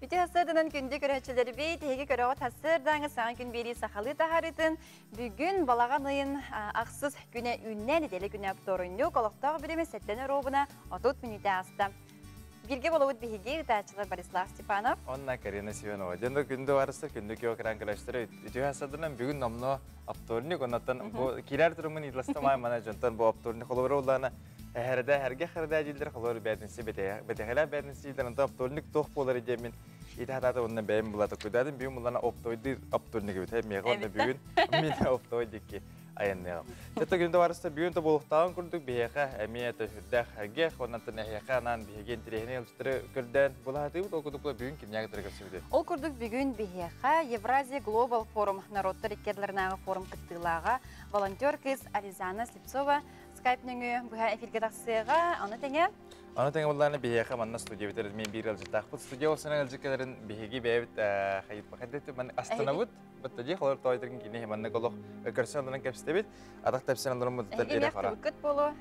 Bütün hasırdan gündü görüntüleri bir teki görüyor hasırdan sağ gün biri sahalı taharıtın bugün balağan ayın aksız güne ünnen edeli güne aptorunlu koloktağı birimi setten robuna 30 minüte astı. Bilge bolabut bihigi dağçılar Borislav Stepanov. Onna Karina Sivanova. Dendo gündü varsa gündü ki okran arkadaşları ütü hasırdan bugün namno aptorunu konatan bu kiler durumun idlastamay mana jontan bu aptorunu kolora olana herge jildir kolor bedinsi betehela bedinsi jildir anta aptorunu toh poları jemin İtahata onunla beğen bulata kuydadım. Bugün bunlarla optoydu aptorunu gibi. Hep meğonda bugün mine optoydu ki ayanlayalım. Çatta günde varsa bugün de buluqtağın kurduk biheka emniyete hürdek herge onatın ehekanan bihegen tirehine yılıştırı kürden bulatı bu okudukla bugün kimya getire kapsaydı. O kurduk bugün biheka Евразия Global Forum Народтар иккерлернағы форум кыттылаға волонтер кыз Ализана Слепцова Skype-ныңы бұға эфирге тақсыға аны тәңе? Аны тәңе бұлларны бiheka манна студия битеріз мен bir yılcı taqbıt. Студия olsana yılcıkelerin bihegi beyabit xayit baqadetti man astanabut. Battaji xolor toydırgın kine manna koloq körsanlarının kapsitebit. Adaq tapsanlarının muddetler ere fara. Ege kıt bolu.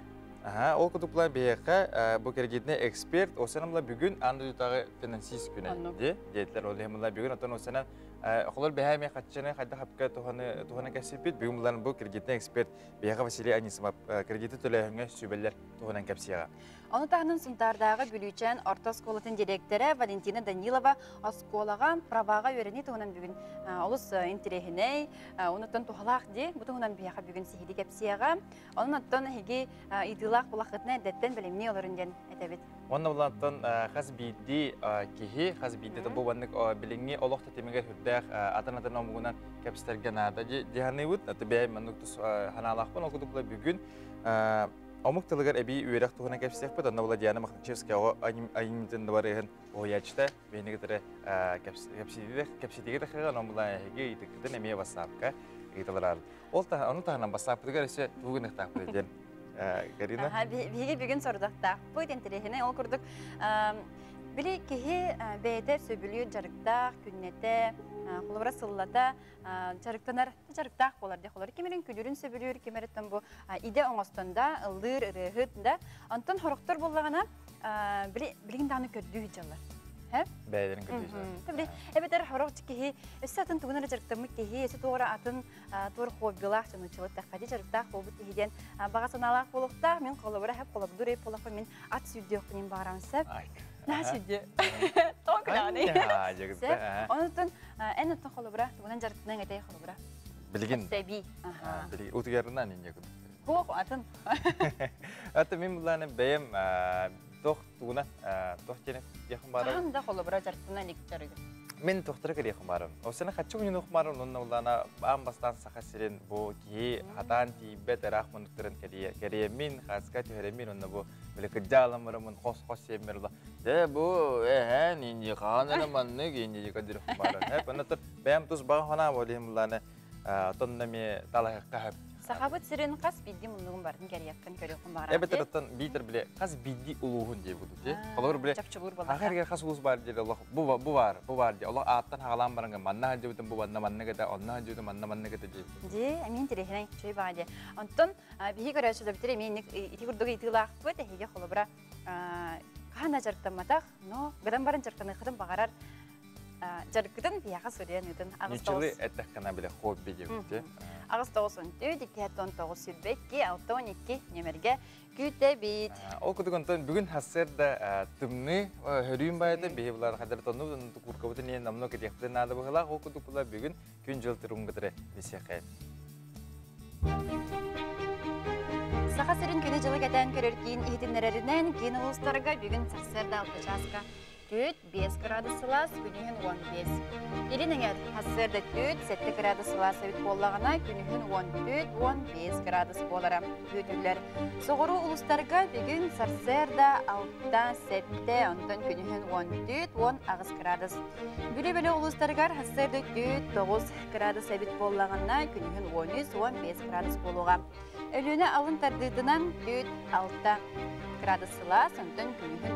Aha, o kutuplar biheka bu kergitne ekspert. Osanamla bugün andı yutağı finansist güne. Deyetler olihimler bugün otan osana xolor behame qaççana xadda xapka tuhana kasipit. Bugün bunların bu kergitne ekspert biheka Vasiliy Anisimov kergiti tölehünge sübeller tuhanan kapsiyaga. Onu tağının sıntardağı bülüçen orta skolatın direktörü Valentina Danilova skolağa pravağa öğreni tuğunan bugün olus interehine onuttan tuhalaq de bu tuğunan biyaka bugün sihidi kapsiyaga onun attan hegi idilaq bulaqıtına edetten bilimni olurundan etebit. Onun bulantan xaz bidi kihi xaz bidi de bu bandık bilingi oloq tetemege hürdaq atan omugunan kapsistergen ada dihanewut atı bey manuktus hanalaqpan okudukla bugün Amuk tılgar ebi üyerak tuğuna kapsiyek bud, anna bula Diana Makhachevskaya o ayımdan varıhın o yaşta beni getire kapsiyediğe de xeğen o bula hege itikten emiye basapka italar. Onu tahnan basapı dıgar ise bugün ihtaq bıdeden. Karina? Bir gün sorduk da. Bu interehine o kurduk. Bili kihi beyde söbülüyor jarıqtaq, künnete, kulubra sıllata, jarıqtaq bolar de xolar. Kimerin külürün söbülüyor, kimeretten bu ide oңостанда, ıldır, ırıhıtında. Ondan horoktor bollağına bilgin dağını kördüğü hıcalar. Beylerin kördüğü hıcalar. Tabii, evet horokçı kihi, esi atın tuğunara jarıqtamı kihi, esi tuğra atın tuğra hobbilaq sanıçılık taqadi jarıqtaq bolbut kihiden bağa sanalaq boluqtaq, men kulubra hep kulubdur ep bolaqı men at sürdüqtinin bağıransep. Nasıl diye? O kadar ne? Ya, jagıda. Ondan en ötün kolubra, bundan jarıqtından etey kolubra. Bilgin. Sebi. Bilgin. Utugarından ince kudu. Bu atın. Hatta men bunlarını beyem toh tuğuna, toh jenef yakın barı. Anda kolubra jarıqtından lik jarıqı. Men tohtara kiri xumaram. O sana kaçı gün xumaram nonna ulana ambastan sakasirin bu ki hatan tibe terah menukteran kiriye min khaska tüheremin onna bu böyle kejalam maramun kos yemerla. De bu ninja kanana manne ginji kadir xumaram. Hep anatır beyam tuz bağ hana bolihim ulana tonna mi talah kahap. Sahabat sirin kas biddi munluğun bardın geriyakkan körüqun bağıran. Evet taraftan bitir bile kas biddi uluğun diye budu diye. Kalır bile. Çapçubur bala. Ahir kas ulus var diye Allah bu var diye. Allah attan hagalan baranga manna hacıbıtın bu manna gede onna hacıbıtın manna gede diye. Diye emin tirehine çöy bağdı. Ondan bihi görüşüde bitir emin iti kurduğu itilaq bu da hege kolubra. Kahana jarıqtamataq no gadan baran jarıqtanı xıdım bağarar. Jarıqtın biyaqa söylüyen ödün. Niçili ettekana bile hobi diye. Ağustos 14, 2019 sürbekki, 6-12 nömerge gütebit. O kutukundan bugün hasırda tümni hörüyün bayada behevlar kadar tonu kurkabıtı niye namno ketiyaklı nada bakıla o kutukula bugün güncel turumgıtırı liseyke. Sağa sürün günü jılı geden körörkiyin ihtinlerinden kiyin uluslarga bugün hasırda altıcaska. Tüt 5 gradus Celsius, günühün 15. Elininger hasırda tüt 7 gradus Celsius evit bollağına günühün 14-15 gradus bolara tütürler. Soğuru uluslarga bugün sarsırda 6-7, ondan günühün 14-10 gradus. Bülü uluslarga hasırda tüt 9 gradus evit bollağına günühün 13-15 gradus boluğa. Ölüne alın tardığından tüt 6. градус сылас, онтон күнігін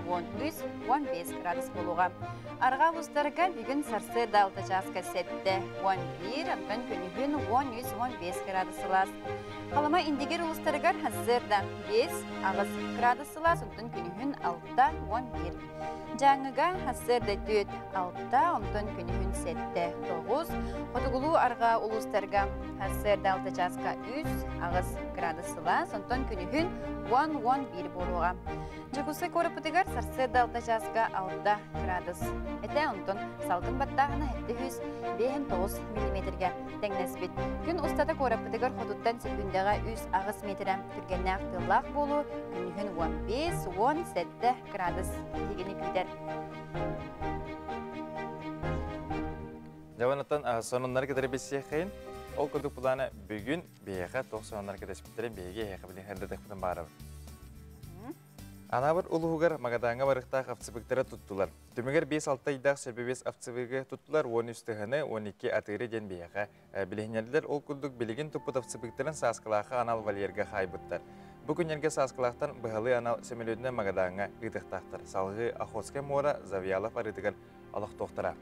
13-15 градус болуға. Арға ұлыстарға бүгін сарсы далты жасқа сәтті 11, онтон күнігін 13-15 градус сылас. Қалама индигер ұлыстарға hazırda 5 ағыз градус сылас, онтон күнігін 6-11. Жаңыға hazırda 4-6, онтон күнігін 7-9. Қотығылу арға ұлыстарға hazırda 6 жасқа 3 ағыз градус сылас, онтон күнігін 10-11 болуға. Жығысы көріпітігер сарсыда 6 жасқа 6 градус. Әті онтон салғын баттағына 709 мм-ге тәңнәсбет. Күн ұстада көріпітігер қодуттан секундыға 3 ағыз метрі түргенне ақтылақ болу, күнігін 15-17 градус дегені күйтер. Жаванаттан сонунлар кедері бесе қайын, ол көдік бұланы бүгін бейеға 90-лар кедеспеттерін бейге еқі білін әрдедік бары. Анабыр улуғығар мағадаңа барықтақ авцыбықтары тұттылар. Түмігер 5-6 айдақ сөбебес авцыбығы тұттылар 10 үстіғіні 12 атыры ден бейеға. Білігінерлер ол күлдік білігін тұппыт авцыбықтарын сасқылақы анал валерге қайбыттар. Бүгінерге сасқылақтан бұғалы анал сөмелөдіне мағадаңа ғытықтақтар. Салғы Охотская мора Завиялов арытығар алық тоқтыра.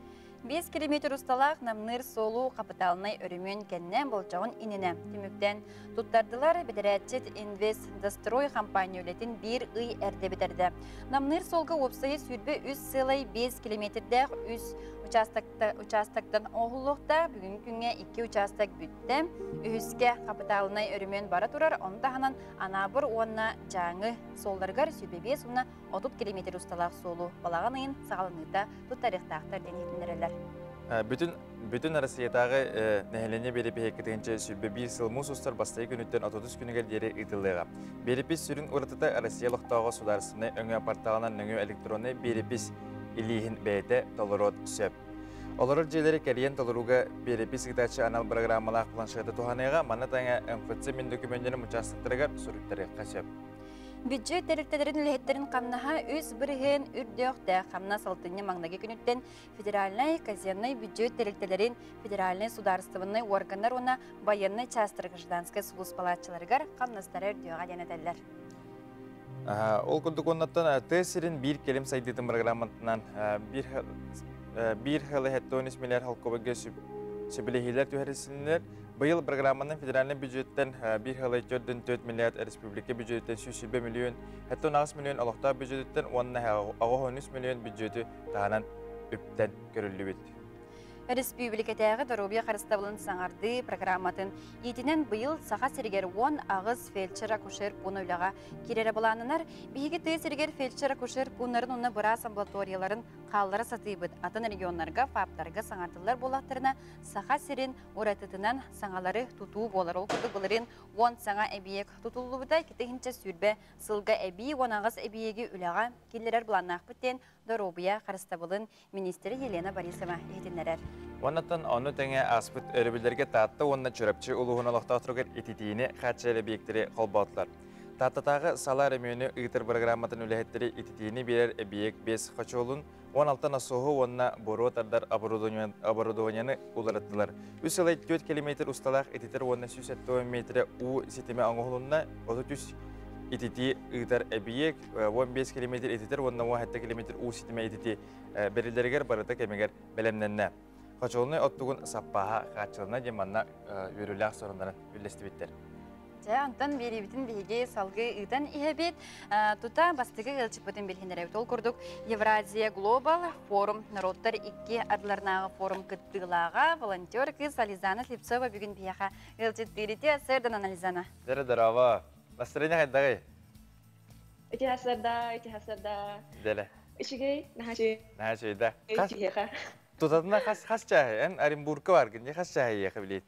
5 километр ұсталақ намныр солу қапыталынай өрімен кәннен болчағын иніне. Түміктен тұттардылар бедерәтчет инвест дострой компания өлетін бір үй әрде бетерді. Намныр солғы опсайы сүрбе 3 сылай 5 километрді үз участактан оғылықта бүгін күнге 2 участак бүтті. Үйіске қапыталынай өрімен бара тұрар, онтағынан анабыр онына жаңы солдарғар сүрбе 5 ұна 30 километр ұсталақ солу. Балаған ұйын сағалыныта тұттарықтақтар денетіндерілер. Bütün Россиятағы нәхелене беріп екетігінші сүрбе 1 сылмыз ұстар бастай күніттен 30 күнігер дері ұйтылыға. Беріпіс сүрін ұрытыта Россия лықтауға сударысыны өңі апартағынан өңі электроны беріпіс илейін бәйті толырот сөп. Оларыр жерлері кәріен толыруға беріпіс ғытачы анал программалақ планшеті туғанайға манатаңа МФЦ мен документтерін мұчастықтырығар сүріттері қасөп. Бюджет дәрілтелерін үлеттерін қамнаға өз бірген үрдіоқта қамна салтыны маңнаге күніттен федеральный, казенный бюджет дәрілтелерін федеральный сударыстывынный органдар оны байынны частырғыжданскай сұлыс палатчыларығар қамнастары үрдіоға денетелер. Ол күндік оннаттан тәсірін бір келім сайдетін программантынан бір хылы 13 миллиард халқобыға сөбілігілер түйәрісілінер. Быйыл программаның федеральный бюджеттен бір хылы 4 миллиард республика бюджеттен 100 миллион, 19 миллион алықта бюджеттен 13 миллион бюджеті тағынан үптен көрілі бет. Республикатағы Доробия қарыстабылын саңарды программатын етінен бұйыл сақа сергер 10 ағыз фельдшер-акушер пұн ойлаға керері бұланынар, бейгі түй сергер фельдшер-акушер пұнларын оны бұрас амбулаторияларын қаллары сатыбыд. Атын регионларға, фаптарға саңардылар болақтарына сақа серін оратытынан саңалары тұту болар. Ол күрді бұлырын 10 саңа әбиек тұтулы бұда кетігінші сүрбе сылға әбей 10 ағыз әбиегі үлаға келдерер бұланнақ біттен Доробия қарыстабылын министері Елена Борисова етінерер. Оннаттан оны тәңе аспыт өрібілдерге татты, онына чөріпчі ұлығын алықта отырғыр ететейіне қатшайлы бейіктері қолбаутылар. Таттатағы сала рәмейіні ұйтыр программатын үләхеттері ететейіне берер әбиек 5 қачолын, 16 асуғы онына бору тардар оборудованияны ұлараттылар. Үсілай 4 км ұсталақ ететер онына 170 метрі ұ сетеме аңғылынна 33 ететі ұйтар әбиек 15 км ететер онына 17 км ұ сетеме ететі берілдергер барыта кәмегер бәлемненне. Қачолыны оттығын саппаға қачылына деманна өріліғ сорындарын үлесті беттер. Антон беребетін бейге салғы ұйдан иебет. Тута бастығы ғылчық бұтын белгендер әбет ол көрдік. Евразия Глобал форум народтар 2 адларнағы форум күттігілаға волонтер кыз Ализана Слепцова бүгін бейаға ғылчық береті сәрдан Ализана. Дәрі дәрава. Настроение қайдағай? Өте хасырда. Дәлі. Үшігей, нәхаші. Нәхаші, да. Өтігеға. Тұтатына қас чахы, Оренбургқа бар, кінде қас чахы еқі білейді?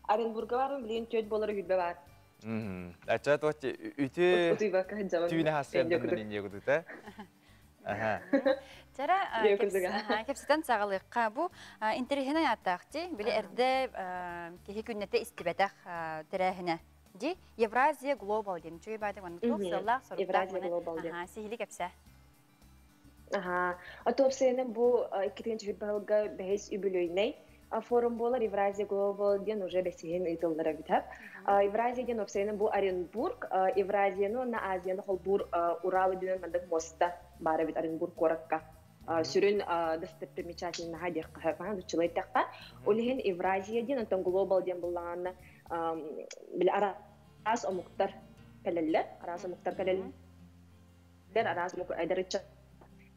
Оренбургқа барым, білейін төт болары хүлбе бар. Ачат өте түйіне хасырдың нен егуді, та? Жара, кепсетен сағылыққа бұ интерехіне аттақты, білі әрді кеге күннетті істебетақ тірәхіне. Евразия Глобал дейін, чөй байды ғаны тұқ, сыллақ, сұрықтақ, сихілі кепсе. Атопсенен бу 2-нче футболга бәйс үбүлөйнәй. форум болар Евразия Global ден уже бесеген ыйтылдыра битап. Евразия ден опсайны бу Оренбург, Евразияны на Азияны холбур Уралы ден мандык моста бары бит Оренбург коракка. Сүрін достопримечательный hadих кахапан дучылай таққа. Олеген Евразия ден антон Global ден буллағанна бил арас омуктар калеллер, арас омуктар калеллер, арас омуктар айдарыча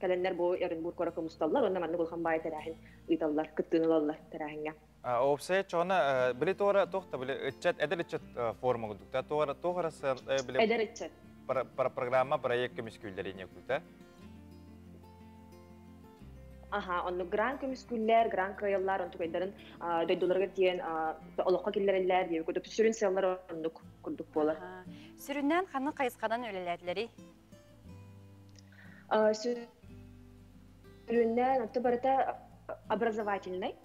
календар бу Оренбург коракка мусталлар, онна манны булхан бай тарахин ыйталлар, кыттыныналлар тарахинга. Опсай чона били тора тохта били ичет эдер ичет форма гудукта тохарасы били Эдер ичет. программа проект көмүскүлдөрүнө кута. Онну гран көмүскүллер, гран кыйыллар, онтук айдарын дойдуларга тиен олоққа келлерелер, деп көдөп сүрүн селлар оннук курдук болар. Сүрүннән ханы кайыскадан өлеләтләри? Сүрүннән онты барыта образовательный,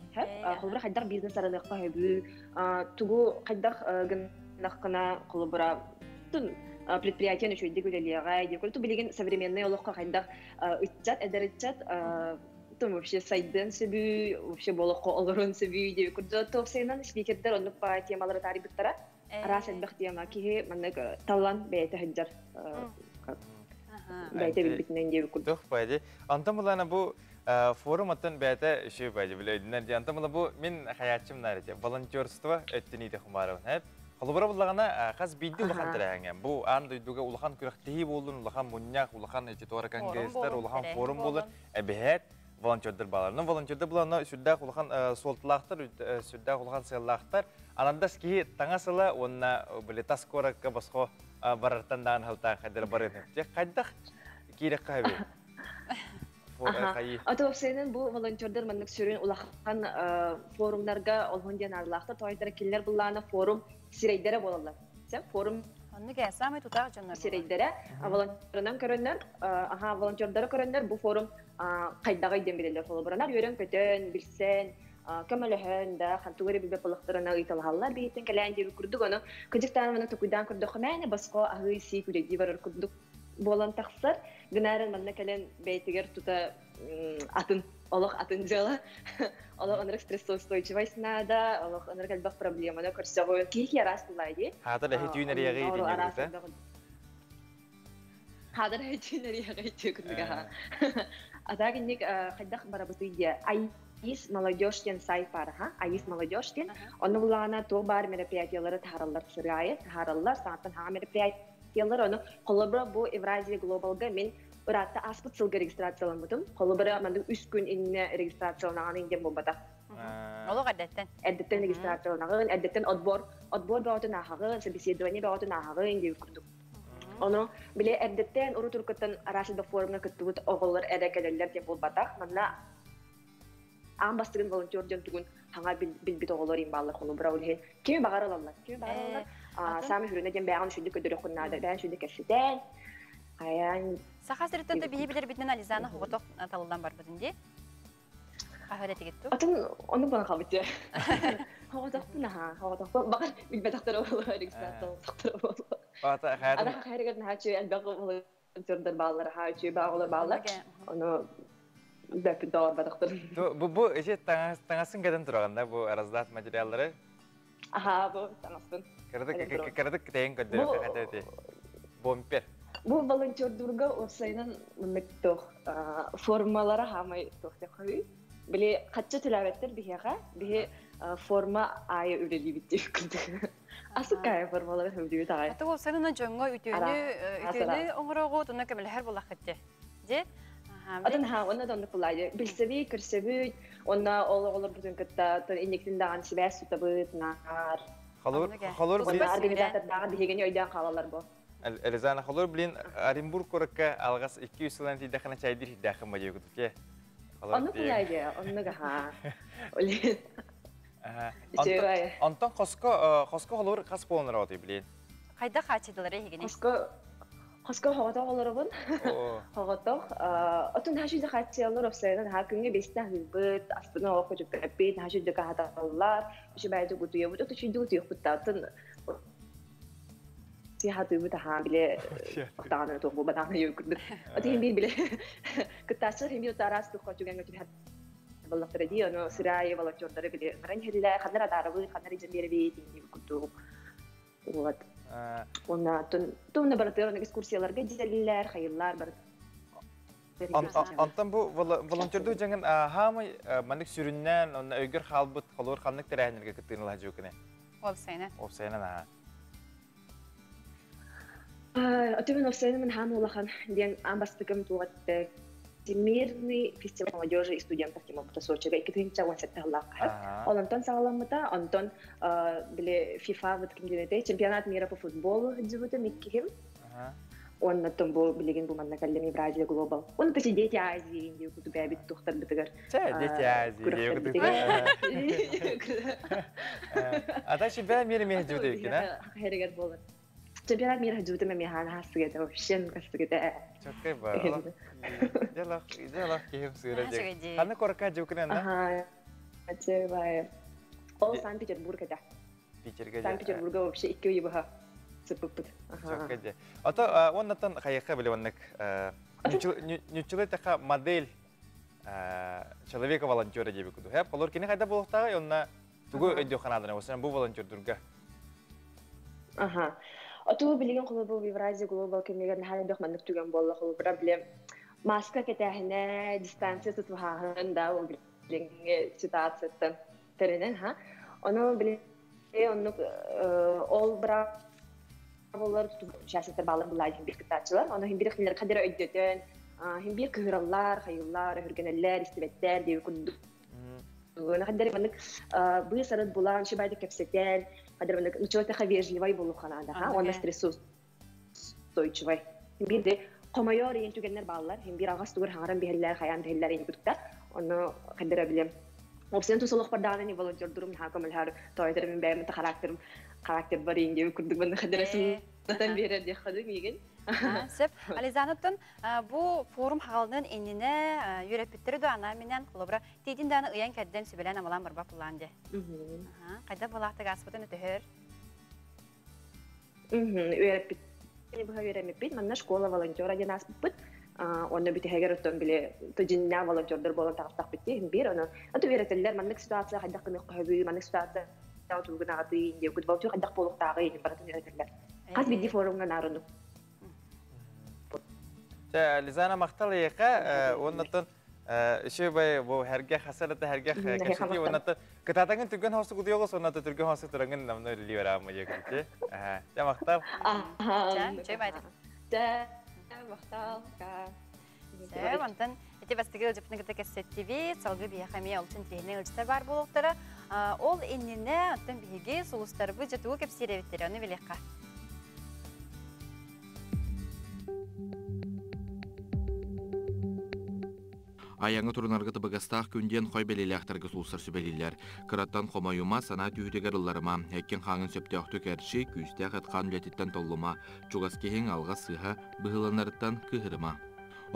холбура хайдак бизнес аралыкка хөбү, тугу хайдак гыннаккына холбура тун предприятие өчөйдү гөлелега, деп көтү билеген современный олоққа хайдак итчат, эдеритчат, вообще сайдын сөбү, вообще болохко олорун сөбү деп көрдө топсайнан спикердер онук па темалары тарибыттара. Арас эдбек тема ки мандык талан бейте хаджар. Бейте битнен деп көрдө. Тох байди. Антамылана бу форум аттан бейте шүй байди билединер. Антамыла бу мен хаятчым нарите. Волонтерство өттүнү де хумарабын. Хеп холбора буллагана каз бидди улахан тараган. Бу ан дойдуга улахан күрәктеһи болдун, улахан муньяк, улахан этитора конгресстер, улахан форум болду. Эбет волонтердер баларның волонтердер булана сүддә улахан солтлахтар, сүддә улахан сыйлахтар. Анандас ки таңасыла онна биле таскоракка баско барартандан халта хадер барын. Же кайдак кирек кайбы. Атопсенен бу волонтердер мандык сүрүн улахан форумдарга олгонден арлахта тойдер киллер буллана форум сирейдере болалар. Сен форум Онны гәсәме тутак җаннар. Сирейдере волонтердан көрөннөр, волонтердер көрөннөр бу форум кайдага идем билелер холборанар йөрен көтөн билсен, көмөлөһөн да хантугары бибе пылыктарына ыйталгалар бейтен келән дип күрдүк аны. Кыжыктан мына тукуйдан күрдүк мәне баско агы си күрәди барыр күрдүк. Болан таксар гынарын мына келән бейтегер тута атын Олох атын жала. Олох анрак стрессоустойчивость надо, олох анрак албах проблема, но корсовой кихи раз тулайди. Хатар хитюнери ягы Хадar hechineri hagaytı kırdığa. Adagınlık haydaq barabıtıydı. Ayis молодежьтен сайт бар, Ayis молодежьтен. Onu bulana to bar merapiyatyaları tarallar sıraya, tarallar sanattan ha merapiyatyaları onu kolabora bu Evrazia Global'ga men uratta aspıt sılgı registrasyolanmadım. Kolabora mandı 3 gün inne registrasyonağını indem bombada. Olu gaddetten. Eddetten registrasyonağın, eddetten odbor bağıtı nahağın, sebisiyeduani bağıtı nahağın indem kurduk. Onu bile eddetten uru turkuttan arasında forumuna kıttığıt oğullar edekelerler diye bol batak. Manla ağın bastığın volontörden tügün hana bilbit oğullar imballar konu bura olhen. Kimi bağır alallar? Sami hürüne den beğen şüldük ödürü kunnada. Ben şüldük esiden. Ayan... Sahasırıttan da bihi bilir bitmen alizana hukutok talından bar budun diye. Kahvede gittu. Atın onu bana kalbıtı. Hukutok bu naha. Hukutok bu. Bakın bilbet aktar oğullar. Registrasyon aktar oğullar. Ada hayırgın haçı elbette volonterler bağları haçı bağlar bağlar. Onu döpü doğru badıktır. Bu işte tangasın kadın durağında bu arazlat materyalları. Aha bu tangasın. Kırdık teyin kadar kadar bomper. Bu volonter durga olsaydan mektuh formalara hamay tohtekü. Bile kaçça tilavetler bihe forma aya üreli bitti kıldı. Asıl kaya formaları hövdüğü tağı. Hatta o senin jonga ütünü ongroğu tuna kemel her bulak etti. Je? Adın ona da onu kullanıyor. Bilsevi, kırsevi, ona olur bütün kıtta, inektin dağın sibes tutabıt, nar. Kalor bilin. Organizatör dağın dihegeni oydan kalalar bu. Elizana kalor bilin Orenburg koraka algas 200 yıldan tidakana çaydır hidakın bacı kutup ki. Onu kullanıyor, onu gaha. Olin. Antan kosko olur kas polunlar atıyor bilin. Kayda kaçıdılar hegeni. Kosko havada olurun. Havada. Atun haşu da kaçıyorlar ofsaydan hakkında beşten hızbıt aslında o çocuk bir haşu da kahadalar. Şu bayda gutuyor. Bu da şu gutuyor kutatın. Sihatı bu daha bile kutanı topu badana yok. Atın bir bile kutasır hem bir taras tu koçugan götür баллахтара ди оно сырайы волонтердары биле баран хелле ханара дарабы ханара жемерби динди куту вот онна тунна баратыр экскурсияларга жиделилер хайыллар бар Антон бу волонтердуу жаңын хамы манык сүрүннән онна өйгөр халбыт холор ханнык терәһнерге кыттыгыла жукыны. Опсайна. Отымен овсайна мен хамы улахан ден амбастыкым тугатты. Всемирный фестиваль молодежи и студентов Тимопута Сочига 2017 жылга. Олантон сагаламыта, Антон биле FIFA выткимденете чемпионат мира по футболу дебюта микким. Он на том был билеген бу манна каллем Евразия Глобал. Он то дети Азии, инде куту бәбит тухтар битегер. Дети Азии. Ата чемпионат мира мех дебюта кина. Херегер болот. Чемпионат мира дебюта механ хасыгыда вообще кастыгыда. Чоккай бар. Жалах кем сүрәҗәк. Ханы корка жукына. Ага. Ачебай. Ол Санкт-Петербургда. Санкт-Петербурга вообще 2 йыба. Чоккай. Ата оннан хайыкка биле оннак нючылы модель человека-волонтера деп куду. Хәп колор кине кайда булыктагы онна тугу өйдө ханадына осынан бу волонтердурга. Ага. Ату билеген колор бу Евразия Глобал кемеген хәле док мандык түгән болла хол проблем. Маска кетәһенә дистанция тутуһаһын да ул билеген ситуацияда теренен ха. Оны биле онны ол бра Олар шәһәттә балын булай бир китапчылар. Аны һәм бир хәлләр кадәр өйдәтен, һәм бир кыйраллар, хайыллар, хөргәнәлләр, истебәттәр дип күнде. Аны кадәр мондык бу сарат булан шибайды кепсетән, кадәр мондык ничәтә хәвежливай булу ханада, ха, аны стрессус стойчывай. Һәм бир дә комайор ен түгәннәр баллар, һәм бир агас түгәр хаңаран бирәләр, хаян бирәләр ин күттә. Аны кадәр беләм. Опсен тусылык бардагы ни волонтер дурум хакымыл һәр тойдырым бәм характер бар инде күрдек баны хәдәрәсен татан бирә ди хәдим иген. Сеп Ализанаттан бу форум халнын инне юрәпиттерде ана менен колобра тидиндән ыян кәддән сөбелән амалан бар бапланды. Кайда балакты гаспытын төһөр. Юрәпит. Бу юрәпит манна школа волонтера динас бит. Оны бит хәгәр оттан биле тҗиннә волонтердер болан тагып битте. Бир аны. Аты верәтелләр манна ситуация хәдә кыны кабы манна ситуация таугына аты инде күт волонтер хәдә полуктагы инде баратын верәтелләр. Каз бит форумга нарыны. Лизана макталыйка оннан шебай бу һәргә хасалата һәргә кешеге оннан кытатаңын түгән хасы гудыйгы соннан түгән хасы торган намны ливерамы ягыты. Жа мактап. Шебай. Мактал ка. Онтан эти бастыгы жыпныкта кәссеттиви салгы бияхами алтын тегенең үлчтер бар булыктары. Ол иннине аттан биге сулустарбы жытуу кепсиребиттер аны белекка. Аяңы турунаргы тыбыгастақ күнден қой белелектіргі сулсыр сөбелелер. Кыраттан қомайума сана түйдегер ұлларыма, әккен қаңын сөптеуқті кәрші күйістек әтқан үлетіттен толлыма, чуғас кейін алға сыға бұғыланарыттан күйіріма.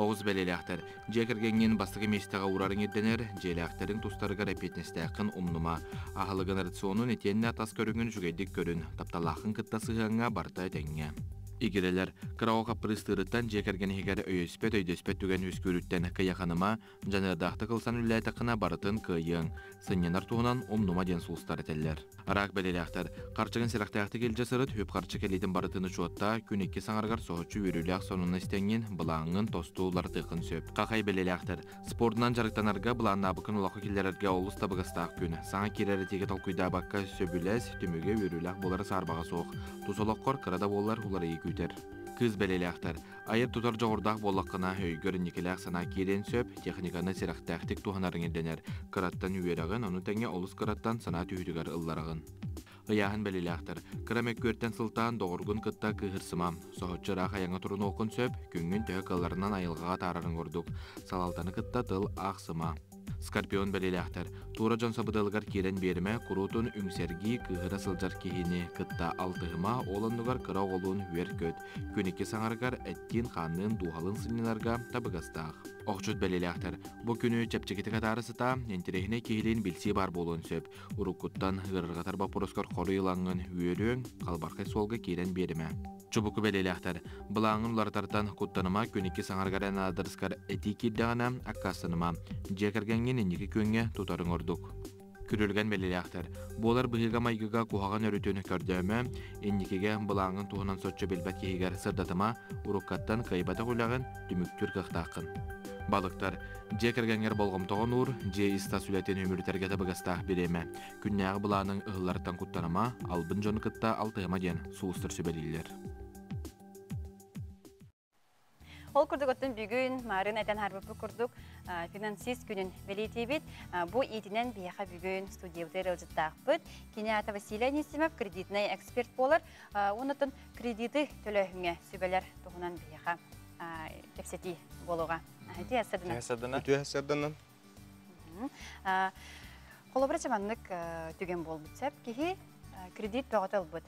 Оғыз белелектір, жекіргенген бастығы местеға урарын едденер, желектердің тұстарыға рәпетнестәқін ұмнума, ағылығын рационын етеніне тас көріңін жүгейдік көрін, тапталақын кытта сығанға барта әтенге. Игерелер, Караока пырыстырыттан жекерген егер өйдөспет түген өскөрүттен кыяханыма, жанырдақты қылсан үләйтіқына барытын кыйың, сынненар туғынан омнума ден сулстар етелер. Арақ белелектер, қарчығын селақтаяқты келже сырыт, хөп қарчы келейтін барытыны чуатта, күн 2 саңарғар соғычу өріліяқ сонуны істенген бұлаңын тостуулар тықын сөп. Қақай белелектер, спордынан жарықтанарға бұлаңын абықын ұлақы келерерге олыс табығыстақ күн, саңа керері теге толкуйда баққа сөбіләс, түміге өріліяқ болары сарбаға соқ. Тусолаққор қырада болар улары күтер. Кыз белелектер, айыр тутар жоғырдақ болаққына өйгөрін некеләқ сана керен сөп, техниканы серақтақтық туғанарын еденер. Қыраттан үйерағын, оны тәңе олыс қыраттан сана түйдігер ұлларығын. Ғияғын белелектер, қырамек көрттен сылтан доғырғын қытта кығырсымам. Соғытчырақ аяңы тұрын оқын сөп, күнгін түйі қыларынан айылғаға тарарын көрдік. Салалтаны қытта тыл ақсыма. Скорпион белелектер, тура жон сабыдылғар керен беріме, құрутын үңсерги кығыра сылжар кейіні кытта алтығыма оландығар қыра олуын вер көт. Көнеке саңарғар әттен қанның дуғалын сынныларға табығастақ. Оқчуд белелектер, бұ күні чәпчекеті қатарысыта, ентерехіне кейлін білсі бар болуын сөп. Урукуттан ғырырғатар бапырыскар қоры илаңын үйерің, қалбарқай солғы керен беріме. Чубуку белелектер. Булаңын лартартан куттаныма күнеки саңаргара надырскар этикиддагана аккасыныма. Жекергенген инники көнгө тутарын ордук. Күрülgen белелектер. Болар быһыга майгыга кухаган өрөтөнү көрдөмө, инникиге булаңын туһунан соччо билбет кихигер сырдатыма уруккаттан кайбата кулагын түмүктүр кыктакын. Балыктар жекергенгер болгомтогон ур, же иста сүлетен өмүртерге табыгастаах биреме. Күннәгы буланың ыһыллардан куттаныма, албын жонукытта алтыгыма ден суустар сүбелилер. Ол күрдігіттің бүгін марын әтен харбапы күрдік финансист күнін белетебет. Бұ етінен бияқа бүгін студиявтер ылжыттақ бұд. Кенеата Василия Несимов кредитный эксперт болар. Онытын кредиты төлөхіңе сөбелер тұғынан бияқа кепсети болуға. Өте әсірдінен? Қолыбыра чаманлық түген бол бұтсап, кейі кредит тоғытыл бұд.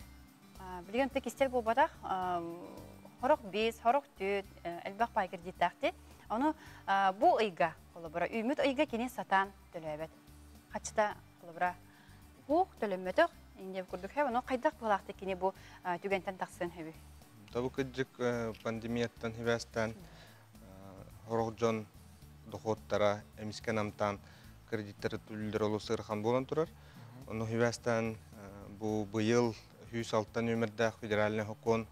Білген тұк істер бол бадақ, хорох 5, хорох 4, әлбақ пай кредиттақты. Оны бұл ұйға қолыбыра, үміт ұйға кені сатан төлөбет. Қачыта қолыбыра бұқ төлөмметіқ, еңдеп күрдік хәп, оны қайдақ болақты кені бұл түгентен тақсын хөбі. Табу күджік пандемияттан хевестен хорох жон доходтара эмискен амтан кредиттері түлілдер олу сырхан болан тұрар. Оны хевестен бұл бұйыл 106 нөмірдәқ федеральный хокон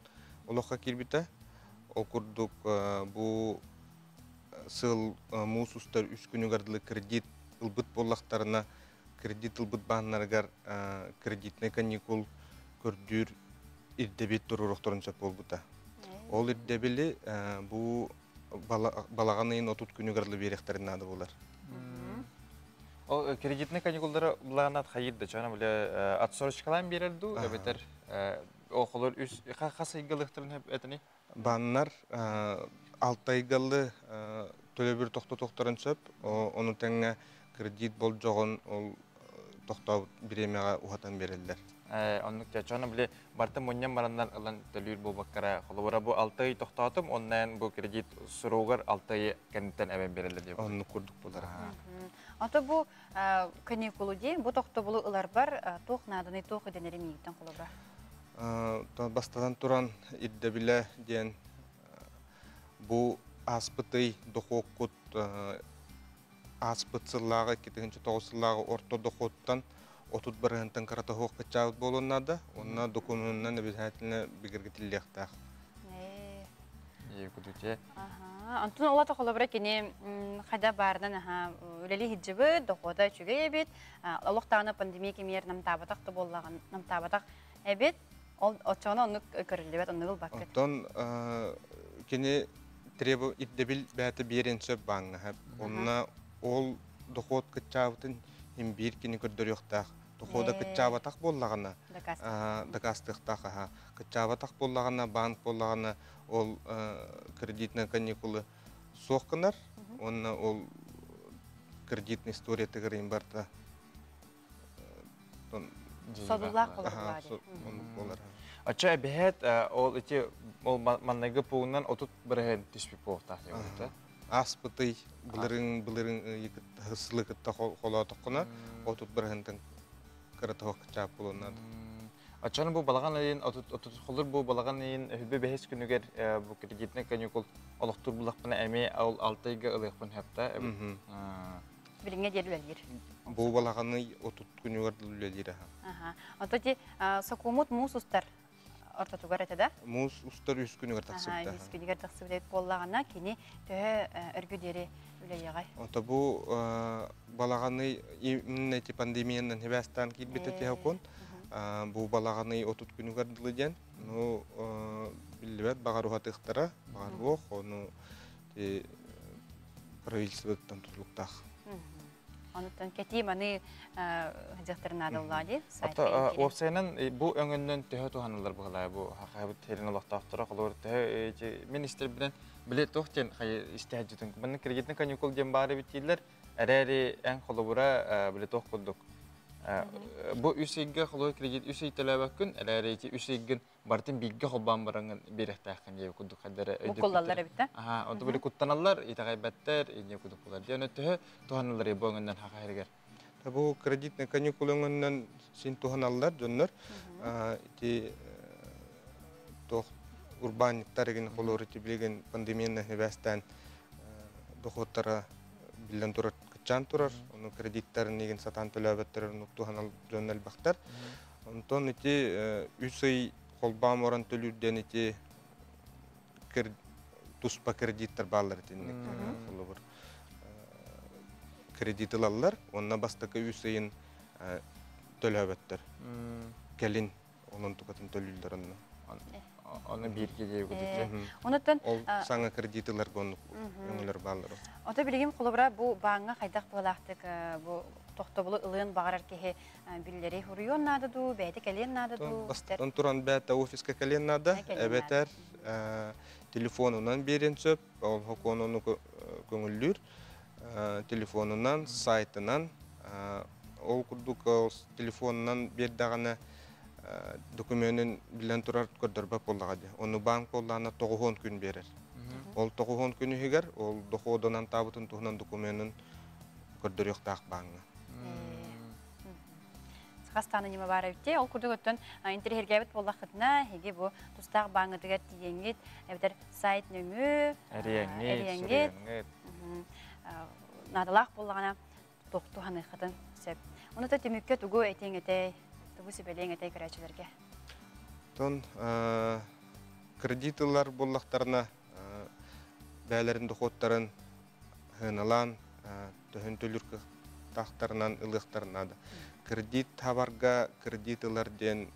олыққа келбіті. Ол күрдік бұл сыл мұс ұстар үш күні ғардылы кредит ұлбыт боллақтарына кредит ұлбыт бағынарғар кредитный каникул көрдір ирдебет тұрырықтырын сөп болбыта. Ол ирдебелі бұл балағанайын 30 күні ғардылы беректерін ады болар. Ол кредитный каникулдары бұлағанат қайырды. Жаңа біле атсорышқалан берілді, өбетер оқылыр қасы игіліктірін әтіні? Баннар 6 айгалы төлөбір тоқтарын сөп, оны тәңі кредит бол жоғын ол тоқтау біремеға ұғатан берілдер. Оннық жаңа біле барты мұннен барандан ұлан төлір бұл баққара. Қолыбыра бұл 6 ай тоқтатым, оннан бұл кредит сұруғыр 6 ай кәнттен әбен берілді деп. Оны күрдік болар. Аты бұл каникулы дей, бұл тоқты бұлы ұлар бар, тоқ надыны тоқ еденері мейгіттен қолыбыра? Бастадан тұран ирдебілі ден бұл аспытай доқоққыт аспыт сыллағы, кетігінші тоғы сыллағы орто доқоттан отут барығынтан қарата хоқ качауыт болуынады, онына документынан әбетәтіліне бігіргетілдіқтақ. Күдікте. Антон олаты қолыбыра кені қайда барынан өлелі хиджібі доқода чүге әбет, олықтағына пандемия кемер намтабатақты боллаған намтабатақ әбет, Отчоғына оны көрілі оны бұл бақыт. Оттон кені требу ирдебіл бәті берен сөп баңы. Онына ол доход кітчауытын ембір кені көрдір yoқтақ. Дохода кітчауатақ боллағына, дакастықтақ. Кітчауатақ боллағына, банк боллағына ол кредитный каникулы соққынар. Онына ол кредитный история тігірін барда. Содулақ қолыр. Ача әбәет ол маннайғы пуғынан отут бірігін түспі пуғықтақ. Аспытай бұлырың ғысылы күтті қола тұққына отут бірігінтің қырыты хоқ чап болуынады. Ачаны бұл балаған әйін, отут қолыр бұл балаған әйін хүлбе бәхес күнігер бұл кредитный каникул олықтыр бұлақпына әме ал 6 айға ылықпын әпті. Біріңе дел өлелер. Бұл балағаны 30 күні өрді өлелер. Ототи сақумут мұс ұстар ортатуғар әтеді? Мұс ұстар 3 күні өрді тақсыбыды. 3 күні өрді тақсыбыды болағына кені төхі үргідері өлелеғай. Ота бұл балағаны пандемияның хебәстан келбеті тәуқын. Бұл балағаны 30 күні өрділі ден. Білбәт бағаруға тұқтара, бағаруға оны правительствоттан тұтылықтақ. Онуттан кетейім, аны жақтырын адыллади. Опсайнан бұл өңіннен төхі туғанылар бұғылай. Бұл хақайбыт терін олақтақтыра қолыр төхі министр білен біле тоқтен істәйт жүтін. Бұның кредитный каникул ден бары біттейлер, әрәрі ән қолы бұра біле тоқ құддық. Бұл үсейгі қолы кредит үсей төләбәк күн, әрәрі үсейгін бартын бейгі қолбан барыңын беректәқін дей құддық қадары. Бұл қолалар әбітті? Онды біле құттаналар, етағай бәттер, ене құддық болар. Дені төхі туғанылар ебі өңіннен хақайыргер. Бұл кредитный каникул өңіннен сен туғаналар жонлар. урбанниктар еген холорити билеген пандемияны хебестен дохоттара билен турар кычан турар, оны кредиттарын еген сатан төлөбөттөр нуктуханал жөнел бактар. Онтон ити үсөй холбам оран төлүрден ити туспа кредиттер баллар тинник. Холобур кредит алалар, онна бастакы үсөйин төлөбөттөр. Келин onun tukatın tölüldürünü. Onu bir gece götürecek. Ondan Ol sana kreditler konuk öngüler bağları. Ota bilgim kulubra bu bağa kaydak bolaqtık bu toxtobulu ılığın bağırar ki billeri huruyon nadı du, beyde kelen nadı du. On turan beyte ofiska kelen nadı, ebeter telefonundan birin söp, ol hokonunu köngüllür, telefonundan, saytından, ol kurduk telefonundan bir dağına dokumentin bilen turar kördürbe pollağıdı. Onu bank pollağına 9 gün verir. Ol 9 günü higer, ol dokodonan tabutun tuhunan dokumentin kördürüyor dağ bankı. Sıqastanı nime var evde, ol kurdu götten interhergebet pollağıdına, hege bu tustağ bankı diger tiyengit, evder sayt nömü, Eriyengit. Nadalaq pollağına doktuğanı xıdın sep. Onu da temükke tugu eteğin etey, bu sebeleğin etey kırayçılarga. Ton kreditler bollaklarına bəylərin doxotların hınalan töhün tölürkü taxtarından ılıqtarına da kredit habarga kreditlerden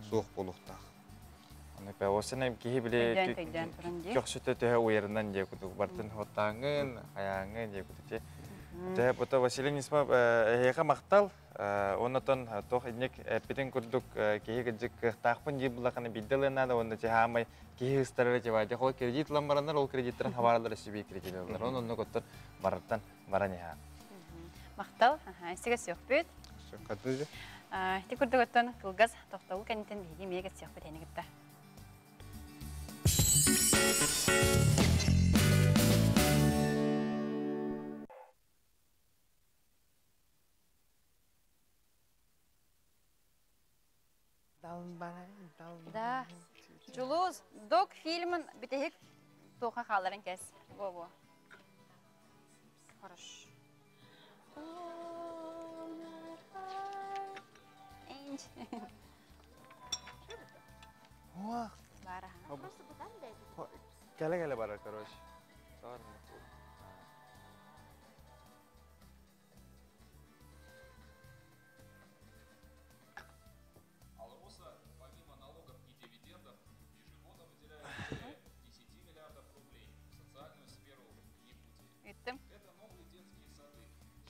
soğuk boluqtaq. Onu osana kihi bile köksütü töhe uyarından diye kutu bartın hotangın, hayangın diye kutu. Töhe buta Vasily Nisma heyka maqtal ondan toh innek piden kurduk kihi gıcık taqpın diye bulaqanı biddelena da onda hamay kihi ıstarara cevadi hol kredit lambaranlar ol kreditlerin havaraları sibi kreditler. Onu kutu baratan baranya. Maqtal, istigas yok büt. Kadınca. Ti kurduk ottan kılgaz toxtavul kaniten bigi mega siyaq beteni gitta. Да. Juluz, dok filmin bitehik toqa xalarin kes. Bo. Хорош. Энч. Wah. Bara. Gele barar karoş. Sağır mı?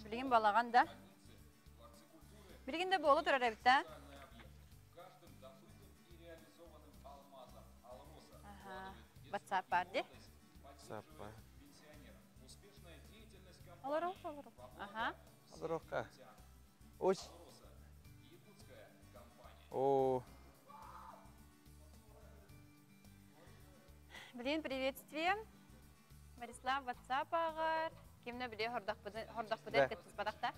Bilgin balağan da. Bilgin de bolu durar evde. WhatsApp vardı. WhatsApp. Olur. Aha. Olur oka. Uç. O. Bilgin приветствие. Борислав WhatsApp ağır. Kimne biliyor hordak budet gıtıs badakta?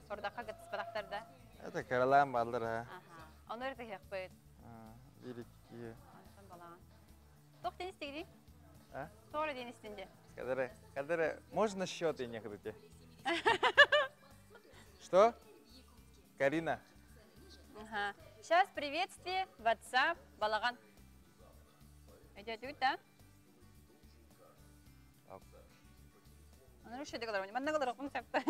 Hordakka gıtıs badaktar da. Это karalan baldır ha. Aha. Onları da yakbaydı. Bir iki. Ansan balağın. Toq tenis tegdi? А? Sonra tenis tindi. Кадere, можно счет и некогда? Что? Карина. Ага. Сейчас приветствие, WhatsApp, балаган. Идет да? Она решит, когда он манна калар он сапта.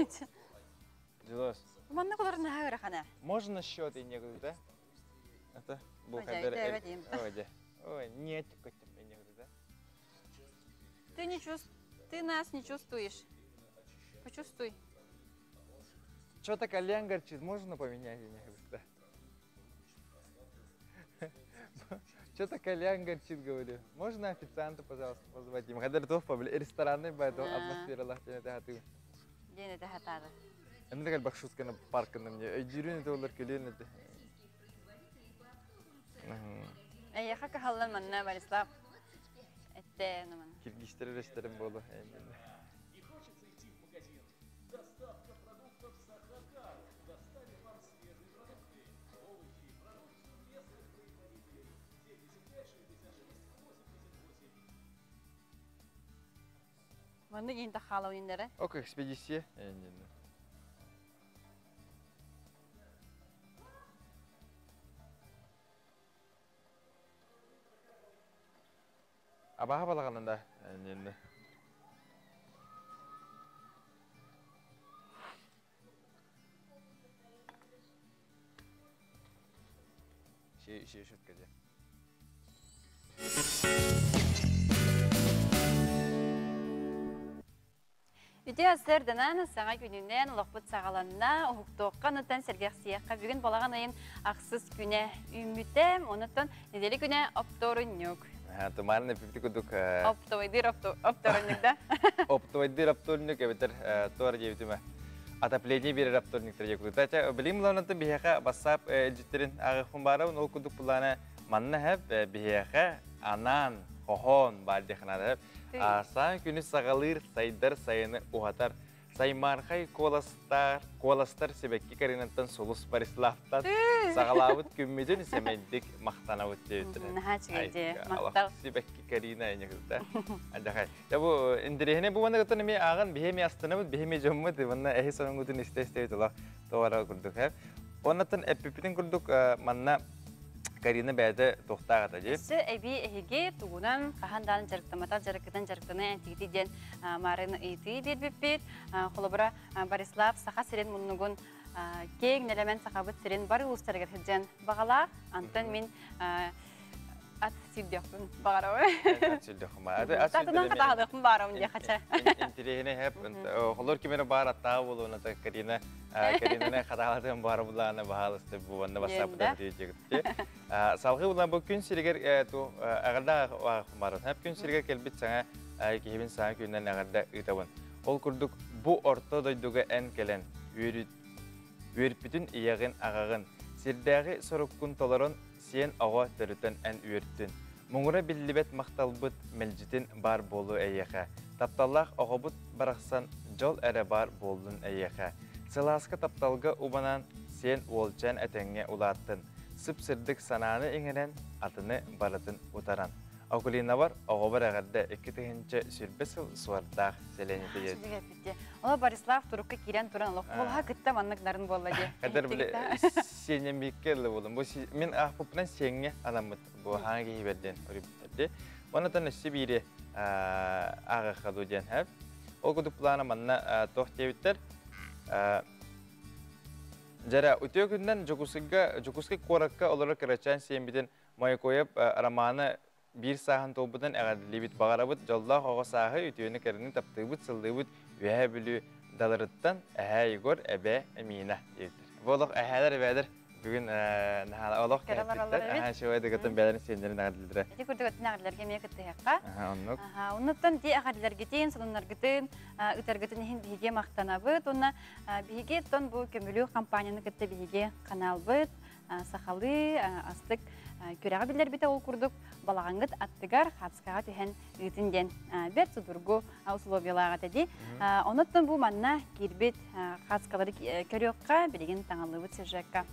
Дилос. Манна калар на хагра хана. Можно счет и некогда? Это был кадere. Ой, нет, какой-то некогда. Ты нас не чувствуешь. Почувствуй. Что-то кальян горчит, можно поменять некогда? Что-то кальян горчит, говорю. Можно официанта, пожалуйста, позвать им? Когда готов рестораны, поэтому атмосфера лахтина тахату. День это хатада. Я не как шутка на парке на мне. Дюрин это улар калин это. Я как халлан манна Борислав. Это наман. Киргизстер ресторан было. Маны инде халауиндері. Ок экспедиция. Абаға балағанында енді. Şey şutkaca. Үте асырдынан саңа күнінен лоқпыт сағаланына ұхықтуыққан ұттан сәргеқ сияққа бүгін балаған айын ақсыз күне үмітем, онытын неделі күне опторыннюк. Тумарны пипти кудук. Оптовайдыр опторыннюк да? Оптовайдыр опторыннюк әбетер туар жебітіме. Атапление берер опторынюктар жекудук. Тача білім лаунаты бияқа басап әлжіттерін ағықпын барауын ол кудук бұланы манна әп бияқа анан, хохон бар деханады әп. Асан күні сағалыр сайдар сайыны уғатар. Саймархай коластар себекки каринаттан солус барислафтан сағалауыт күммеден семендік мақтанауыт дейтірі. Наға чігейде мақтау. Себекки карина әйнекілді. Андақай. Бұл индірехіне бұл ванна ғытын әме ағын бігеме астынамыд, бігеме жоммыд, ванна әхі соның ғытын істе-істе өтілі тоғара күрдік. Оннатын әппіпітін күрдік манна Карина бәді тоқтағыда жеп. Үсі әбі әйге тұғынан қағандан жарықтаматал жарықтан жарықтаны әнтігіден марыны үйті дед біппет. Қолыбыра Борислав сақа сирен мұнығын кең нәлемен сақабыт сирен бары ұлыстарығыр хеджен бағала. Антон мен ат сүйдіқпін бағарауы. Ат сүйдіқпін бағарауы. Татынан қатағыдықпын бағарауын де қача. Интерегіне әп, қолыр кемені бағар аттағы болуына Каринаны қатағыдығын бар бұлағына бағалысты бұғанды басапыда дейдегітті. Салғы бұлан бұл күн сирегер ағырда ағықпын барын. Әп күн сирегер келбет саңа кейбін саңа күннен ағырда ұйтауын. Ол күрдік бұ орта дойдуға ән келен үйірпітін ияғын ағағын. Сирдәғі сұрыққын толарын сен аға түрітін ән үйірттін. Мұңыра білібет мақталбыт мәлжітін бар болу әйеға. Тапталлақ ағабыт барақсан жол әрі бар болдың әйеға. Сыласқы тапталға ұбанан сен олчан әтәңе ұлаттын. Сып-сырдық сананы еңірен атыны барытын ұтаран. Ақылина бар, ағабар ағарда 2 тігінші сүрбесіл суардақ селені дейеді. Ола Борислав тұрыққа керен тұран олға күтті маннықларын болады. Қадар біле сенен беккерлі болым. Мен ақпыпынан сенге адамыд бұл хаңғы хиберден өріптерді. Онытан үсі бейірі аға қалу ден әп. Ол күдік бұлағына манна тоқ тевіттер. Жара өте күннен жүкіскі қораққа олары кірачан сенбеден майы қойып романы bir sahan tobudan əğədilibit bağarabıt, jolda qoğa sahı ütüyünü kərinin taptıbıt, sıldыбыт üyə bülü dalarıttan əhə Igor əbə əminə deyildir. Bu olaq əhələr əbədir. Bugün olaq kərətliklər, əhə şöyle gətən bələrin senlərin əğədildirə. Edi күрдік ötün əğədilər kemeye kıttı haqqa. Onluk. Ondan di əğədilər gittin, sonunlar gittin, üter gittin ehin bihige maqtanabıt. Ona bihige ton bu kömülü kampanyanı gitті bihige kanalbıt, saxalı, astık. Көрәғі білдер біті ол күрдік балағаңғыт аттығар қатысқаға түйен үйтінден бәт сұдырғы условиялаға тәді. Оныттың бұл манна кербет қатысқалары көріққа білеген таңалығы сержаққа.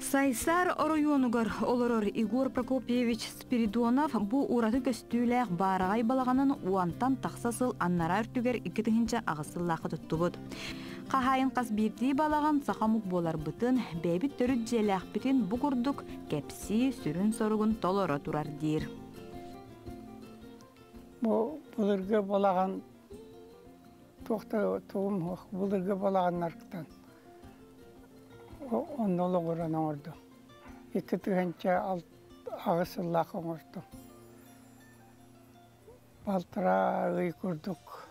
Сайсар районугар олорор Игор Прокопьевич Спиридонов бу ураты көстүүләк барагай балаганын уантан тақсасыл аннара үртүгер 2-нче агысыллакы туттубут. Кахайын кас бирди балаган сахамук болар бытын бебит төрүт желәк битин бу курдук кепси сүрүн соругун толоро турар дир. Бу булырга балаган тохта туум булырга балаганнардан Ondan oran orada. 2-нче ağısıllak olurdu. Baltıra ıy kurduk.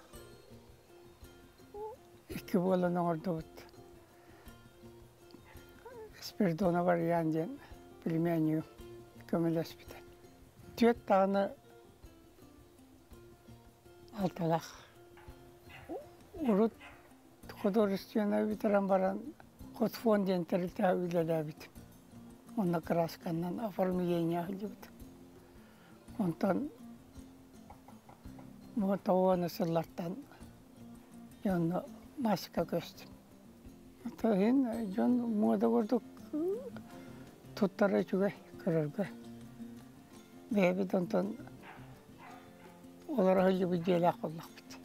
2 bolan orada. Spiridona var yandan bilmeniyor. Kömülespiden. 4 tane altalak. Urut huduristiyona bitiren baran Код фонден тәрілті өйледі бітім. Оны красқаннан оформление әлі бітім. Онтан мұғытауаны сылларттан жонны маска көстім. Тағын жон мұғыда көрдік тұттары жүгей көрөргө. Бэби тонтон олар хылы бүделак боллак бит.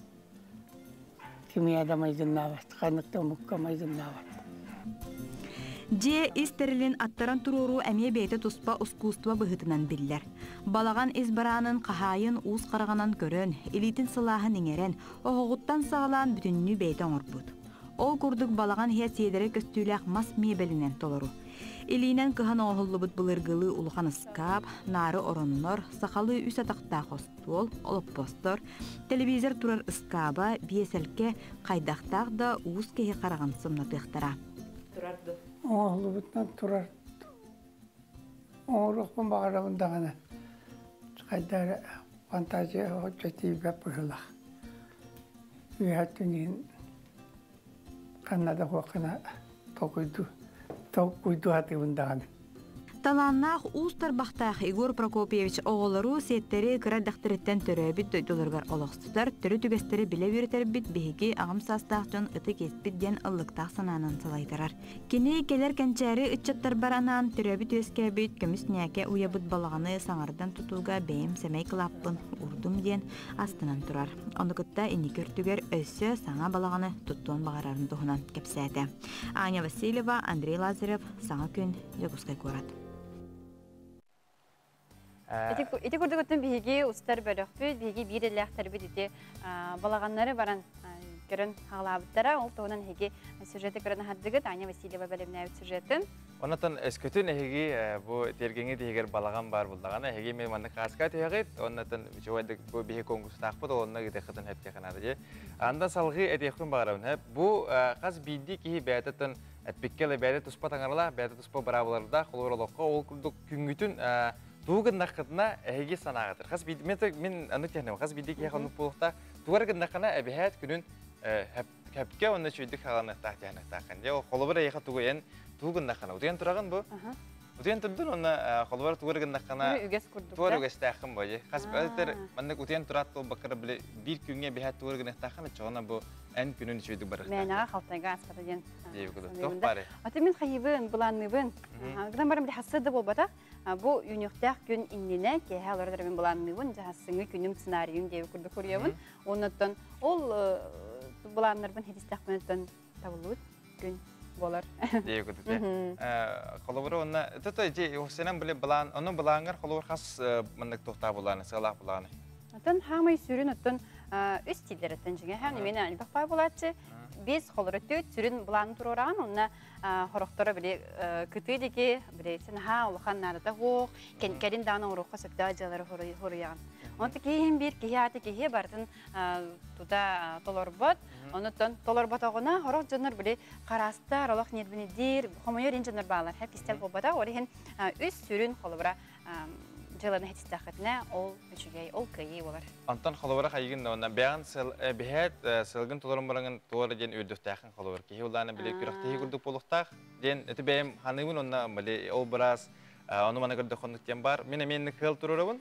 Кимияда майгыннабат, каныкта мукка майгыннабат. Же истерилин аттаран туруру әмие бейті туспа искусства быһытынан биллер. Балаган избаранын қахайын уус қарағанан көрөн, элитин сылаһын иңерен, оғуттан сағалан бүтінні бейті оңырбуд. Ол курдук балаган хия седері көстүләк мас мебелинен толору. Илинен кыхан оғыллыбыт былыргылы улухан ыскап, нары ороннор, сақалы үс атақта хостуол, олоппостор, телевизор турар ыскаба, биеселке қайдақтақ да уус кеге қараған сымнатықтара. Турарды. Оğlubuttan turar. Oğlukun bağırımındağına. Kaydar fantaziya hocati yapıyorlar. Üyatının Kanada huakına tokuydu hatırındağına. Таланнах устар бахтах Игорь Прокопьевич оголору сеттери кырадактырыттан төрөбүт дөйдөлөргөр олохсудар төрү түгестери биле биретербит биһиги агым састаахтан ыты кеспит ден ыллыктаах санаанын салайдарар. Кини келер кенчери ыччаттар баранан төрөбүт өскөбүт көмүс нээке уябыт балаганы саңардан тутууга бэйим семей кылаппын урдум ден астынан турар. Онукутта иникөртүгөр өссө саңа балаганы туттуон багарарын тухунан кепсээте. Аня Васильева, Андрей Лазарев, Саңа күн, Жогускай город. Ити көрдөгөттөн биһиги устар бөлөкпүт, биһиги бирелэхтер бит балаганнары баран көрөн хагалабыттара, ол тоонан хиги сюжети көрөн хаддыгыт, Аня Васильева белемнәбит сюжетін. Онотон эскөтүн эһиги бу тергеңи дигер балаган бар булдагана эһиги мен манда каска тегит, онотон жойдык бу биһи конкурстакпыт, онна гыды хытын хепке канады. Анда салгы эдехүн барабын хеп. Бу каз бидди ки бәтәтен этпеккеле бәтә туспа таңарла, бәтә туспа барабыларда холоролокко ол күнгүтүн тугын нақытына әйге санағатыр. Қаз мен аны тәнем, қаз бидек яғанып болықта туаргын нақына әбіхәт күнін кәпке онны чөйдік қағанықтақ тәніктақын. Ол қолыбыр әйға туғын тугын нақына. Утыян тұрағын бұл? Утыян тұрдың, онны қолыбыр туаргын нақына туар үгестәқын бұл. Қаз бәліктер, мәндік утыян тұрат ол бақыры бір күнге бәхәт туаргын нақтақын, чоғына бұл ән күнін чөйдік барықтақ. Мен аға қалтайға асқаты ден. Тоқ бары. Аты мен қайыбын, бұланыбын. Гыдан барым хасыды болбата. Бу юнюктах күн иннене кеһе алардар мен буланныбын, жаһасыңы күнүм сценарийын деп күрдү көрүябын. Оннан ол буланнарбын хедистахментен табылут күн болар. Деп күрдү. Колобура онна тото же осенен биле булан, онун булангар колобур хас мындык тохта буланы, сылах буланы. Атын хамай сүрүн оттон үс тилдереттен жиге һәм менә албакпай булатчы. Без холорөттө сүрүн булан туроран, онна хорохтора биле кытыдыки биле сен ха улхан нарата хох кенкерин дана урукка сөктө жалары хоруян. Онты кейин бир кияты кие бардын туда толорбот, онтон толорбот огына хорох жонор биле карастар олох нербинидир, хомойор инженер баалар хеп кистел болбата, орихин үс сүрүн холобра Жыланы хетистақытына ол үшігей, ол күйей олар. Антон холовара хайгын да ондан бәғын бәхет сылгын толырын барыңын туары ден өйдіқтақын холовар. Кейі оланы біле күріқтегі күрдік болуқтақ. Ден әті бәйім ханығын онна біле ол біраз оны мана көрді қондықтен бар. Менің қыл тұрырығын.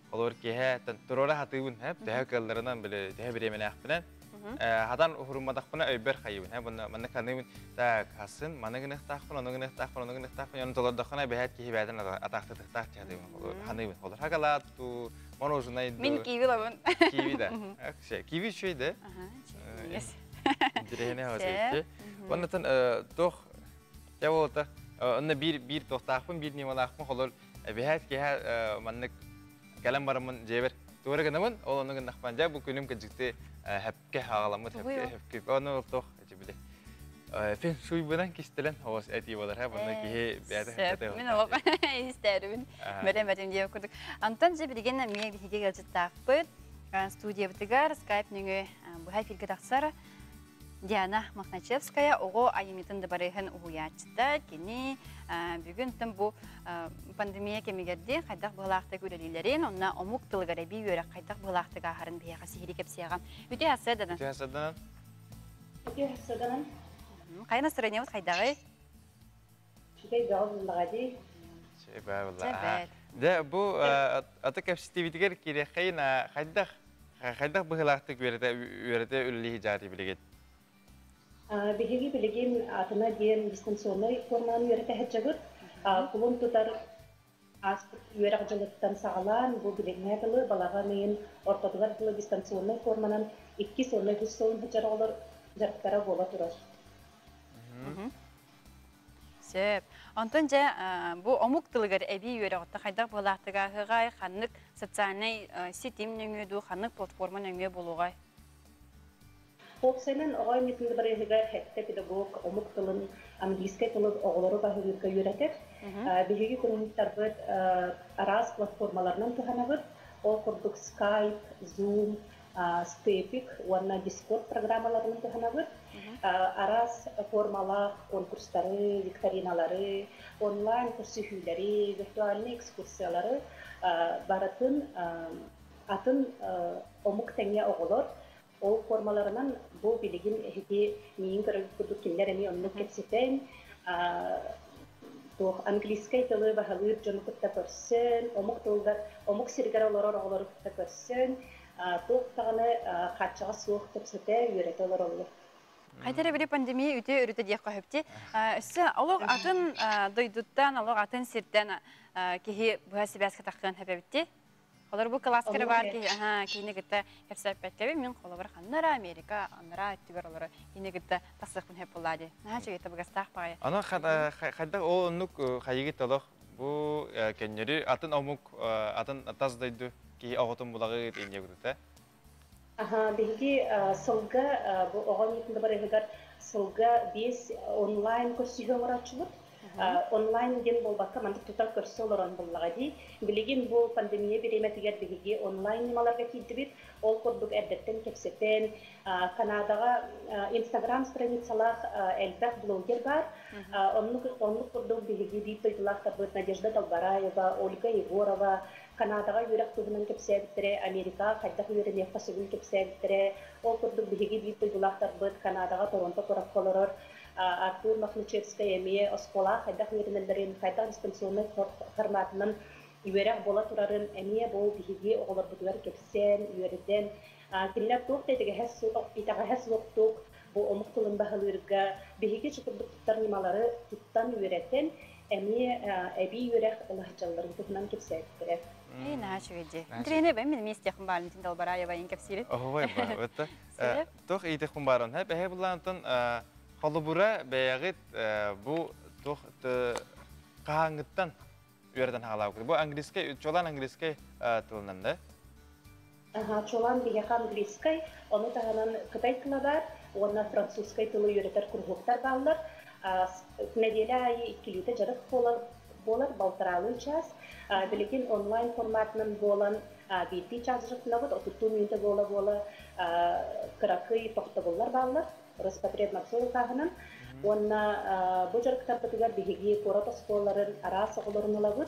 Холовар кейі тұрары хатығын дәу кәлдерінен біле дәу біремен әқпінен. Хадан ухурумадақпына өйбер қайыбын. Мана қанығын так хасын, манығын ықтақпын, онығын ықтақпын, онығын ықтақпын. Яны толырдақына бәхет кейі бәдін атақты тықтақ жадығын. Ханығын холыр. Хақалат, мороженайды. Мен киви лабын. Киви да. Киви шөйді. Дирехіне хозетті. Онытын тоқ, жауылты, онына бір тоқтақпын, бір немалақпын холыр. Бәхет кейі манық кәлем барымын жебер. Туарыгынамын, ол онығын нақпан жа, бұл күнім кәжікті әпке ағаламыд, әпке. Оны тоқ, әжібілі. Фен шуйбынан кестілін, оғыз әтей болар, бұны кейі бәді әтей олар. Мен олап, істерімін, бәрем деп көрдік. Антон же білген мен бігеге кәлжіттақпыд, студия бітігар, скайп нүңі бұхай филгі тақсар, Диана Махначевская, оғы айыметін барыхын ұғыячыда, кені бүгін түн бұл пандемия кемегерде қайдақ бұғылақты көрелілерін, онына омук тылғараби өрі қайдақ бұғылақты ғағарын бейға сихiri кепсияған. Үте асыдынан? Үте асыдынан? Үте асыдынан? Қайын асыранеміз қайдағы? Шыдай дауылыға дей. Шебай бұлла. Де, бұл аты кәпсістебетігер керек қайдақ бұғылақты өріде үлі жары білегет? Беги билеген атына дейін дистанционный форманы үйреті әтжігіт. Құлын тұтар аспыт үйерек жылыттан сағалан, бұл білеңе кылы, балаға мейін ортодылар кылы дистанционный форманан 2 сонны 100 солын бұчар олар жарықтара бола тұрар. Сөп. Онтон же бу омук тылыгар эби үйерекотта хайдак болақтыға хыгай, ханнык социальный сетим нөңөду, ханнык платформа нөңө болуғай. Оксайнан оғай метінді бір егер хәтті педагог омук тылын английскай тылы оғылары бағылырға үйретер. Бігеге көрініктар бұд арас платформаларынан тұхана бұд. Ол құрдық Skype, Zoom, Stepik, уанна Discord программаларынан тұхана бұд. Арас формалар, конкурстары, викториналары, онлайн көрсүйхүйлері, виртуальный экскурсиялары баратын атын омук тәңе оғылыр. Ол формаларынан бұл білігін әйде мейін көрдік келер әме онлық кетсетен. Английскай тылы бағалыр жоны күтті көрсін, омук сергер олар күтті көрсін. Тоқтағаны қатшаға суық көпсеті үйреті олар олар. Қайтары бірі пандемия үте үріті дейік қойыпте. Үсі олық атын дойдуттан, олық атын сирттен кеге бұға себәскі таққан әпәбітте. Олар бұл класскері бар кейіне күтті әпсәп бәткәбі, мен қолы бар қаннара, Америка, аннара әттігер олары кейіне күтті тасықпын әп болады. Наға жөгетті бұғастақ бағай. Ана қайдақ ол ұнық қайегет олық, бұл кәнері атын омук, атын таздайды кей ағытын бұлағы енде күтті. Беге сылға, бұл оған етінде бар егер сылға 5 онлайн көрсүйген ұратшылық. Онлайн ден болбаққа мандық тұтар көрсі оларан боллаға дей. Білеген бұл пандемия береметігер бігеге онлайн немаларға кейді бет. Ол көрдік әрдеттен кепсеттен. Канадаға Instagram страницалақ әлбәқ блогер бар. Онлық көрдік бігеге дейт тойтылақтар бұд Надежда Долбараева, Ольга Егорова. Канадаға үйрек тұғынан кепсәбіттірі, Америка қайдақ үйренек қасығын кепсәбіттірі. Ол көрдік бігеге дейт тойтылақтар бұд Канадаға Торонто қорап қолырыр. Артур Махлучевская емее осқола қайдақ үйренелерін, қайдақ дистанционный форматынан үйерек бола тұрарын әмее бол бігеге оғылар бұдығар кепсен, үйереден. Келілер тоқтайдығы итаға әс лоқтық, бұл омық тұлын бағылырға бігеге шықырдық тұттар немалары тұттан үйереттен әмее әбей үйерек ұлағычаларын тұғынан кепсәйттірі. Наға шөгеде. Трені бәм мен местеқін Валентин Долбараева ең кепсейрі. Оғылай ба, өтті. Тоқ ейтеқін барын. Әбі бұлантын Холобура бәйәғет бұл қағаңғыттан үйерден ғалау күрді. Бұл английскай, чолан английскай тұлынан да? Чолан бейәқ английскай, оны тағанан қытай тылы бар, оны французскай тылы үйретер күргіқтар бағылар. Неделі айы 2 лүйті жарық болар, балтыралы час. Білеген онлайн форматынан болан бейті час жықтына бұд, 30 минуты бола қырақы тоқты болар бағылар. Роспотребнадзор тағынан. Онна бұл жарықтар бұтығар бігеге қората сқоларын, ара соғыларын олағыр.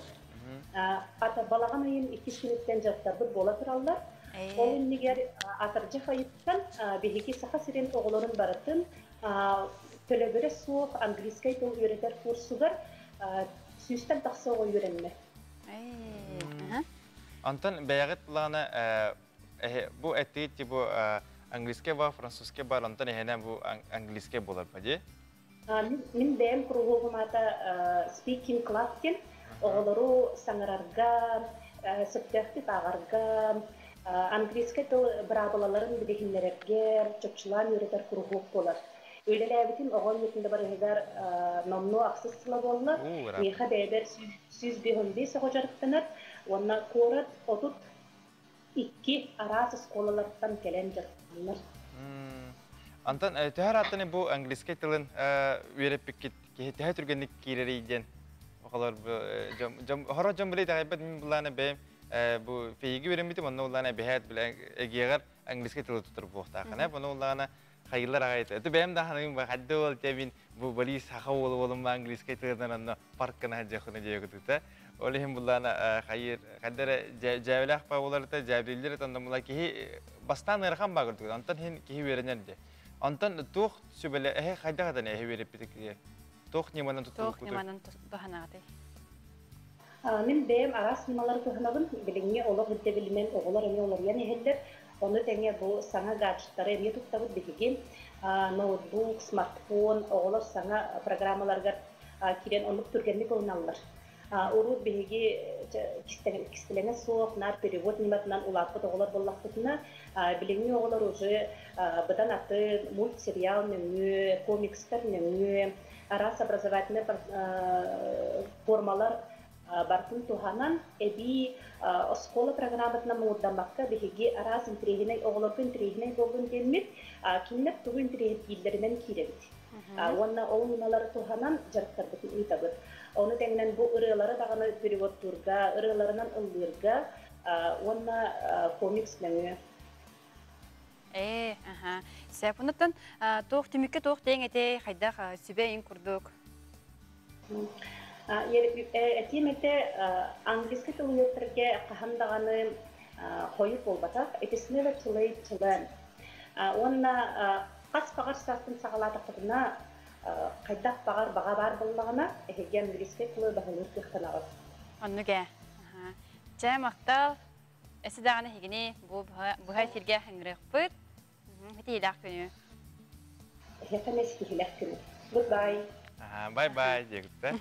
Балаған айын 2 күнеттен жарықтар бұд бола тұралар. Ол үннегер атыржы қайыптан бігеге сақа сирен оғыларын барытын төлігірі суық английскай тұл үйретер курсуғар сүйістен тақсы оғы үйренме. Антон бәйәғет бұлағына бұл әттегетті бұл английский бар, французский бар, антон ehene bu angliske bolar padi. Min bem kurulum ata speaking club'ten oğulları sanararga, söhbeti bağırga, angliske til brabalaların bilehinlerge, çöpçüler yöreter kurulum bolar. Öylelerbitin oğul yetinde var eğer nomnu aksızsıla bollar, meha beyber süz bihunbi soğucarıktanar, ona korat otut 2 arası skolalardan gelen jarıktanlar. Antan, tüher hattını bu angliske tilin üyerep pikit ki tüher türgenlik kireriyden. Oğullar hara cambılıydı haybet min bulana beyim bu feygi veremidim onu olana behet bile egeğer angliske tili tutur bu oxtaqına. Bunu olana hayırlar ağaydı. Ötü beyim de hanım haddi ol tebin bu bali sağa olum angliske tilinden anna parkına hacakını diye kututa. Olehim bulana hayır kadere cevlah pavularda cevrilleri tanımla ki bastan erkam bagırdı. Antan hin ki verenlerdi. Antan tuh sübele hayda kadar ne verip bitikliye. Tuh nimanan tutup. Tuh nimanan tuhanağıdı. Min beyim aras nimaları tuhanağın bilinge olur hüddebilmen oğullar emi olur yani heller. Onu tenge bu sana gadgetları emi tutabı bihigin. Notebook, smartphone oğullar sana programmalarga kiren onu türgenlik oynarlar. Урут беги кистелеңе соқ, нар перевод ниматынан улаппы тоғылар боллақпытына, біліңі оғылар уже бұдан аты мультсериал нөңі, комикстар нөңі, арас образовательный формалар бартын туханан, эби школа программатына мұғыддамаққа беги арас интригінай, оғыларғы интригінай болғын демет, кенлеп тұғы интригілерінен керемет. Онна ол нималары туханан жарықтар бұтын ұйтабыд. Onu tengenen bu ırıları dağını perivot turga, ırılarından ıllırga, onunla komiks nöngü. Aha. Sepunattan toğ tümükü toğ teğete haydaq sübeyin kurduk. Etiyemete Anglisca tılıyotlarga qahandağını koyup olbatak, etesine ve çılayıp. Onunla qas bağır sastın sağaladıqlarına Qaydak bağar bağa var bulmağına, ehegen respectlı bağılır kıhtanağı. Annuge. Cem Aktal, esi dağını hegini bu hay filge hengirek pıt. Heti hilak günü. Hefen eski hilak günü. Goodbye. Bye bye diyekte.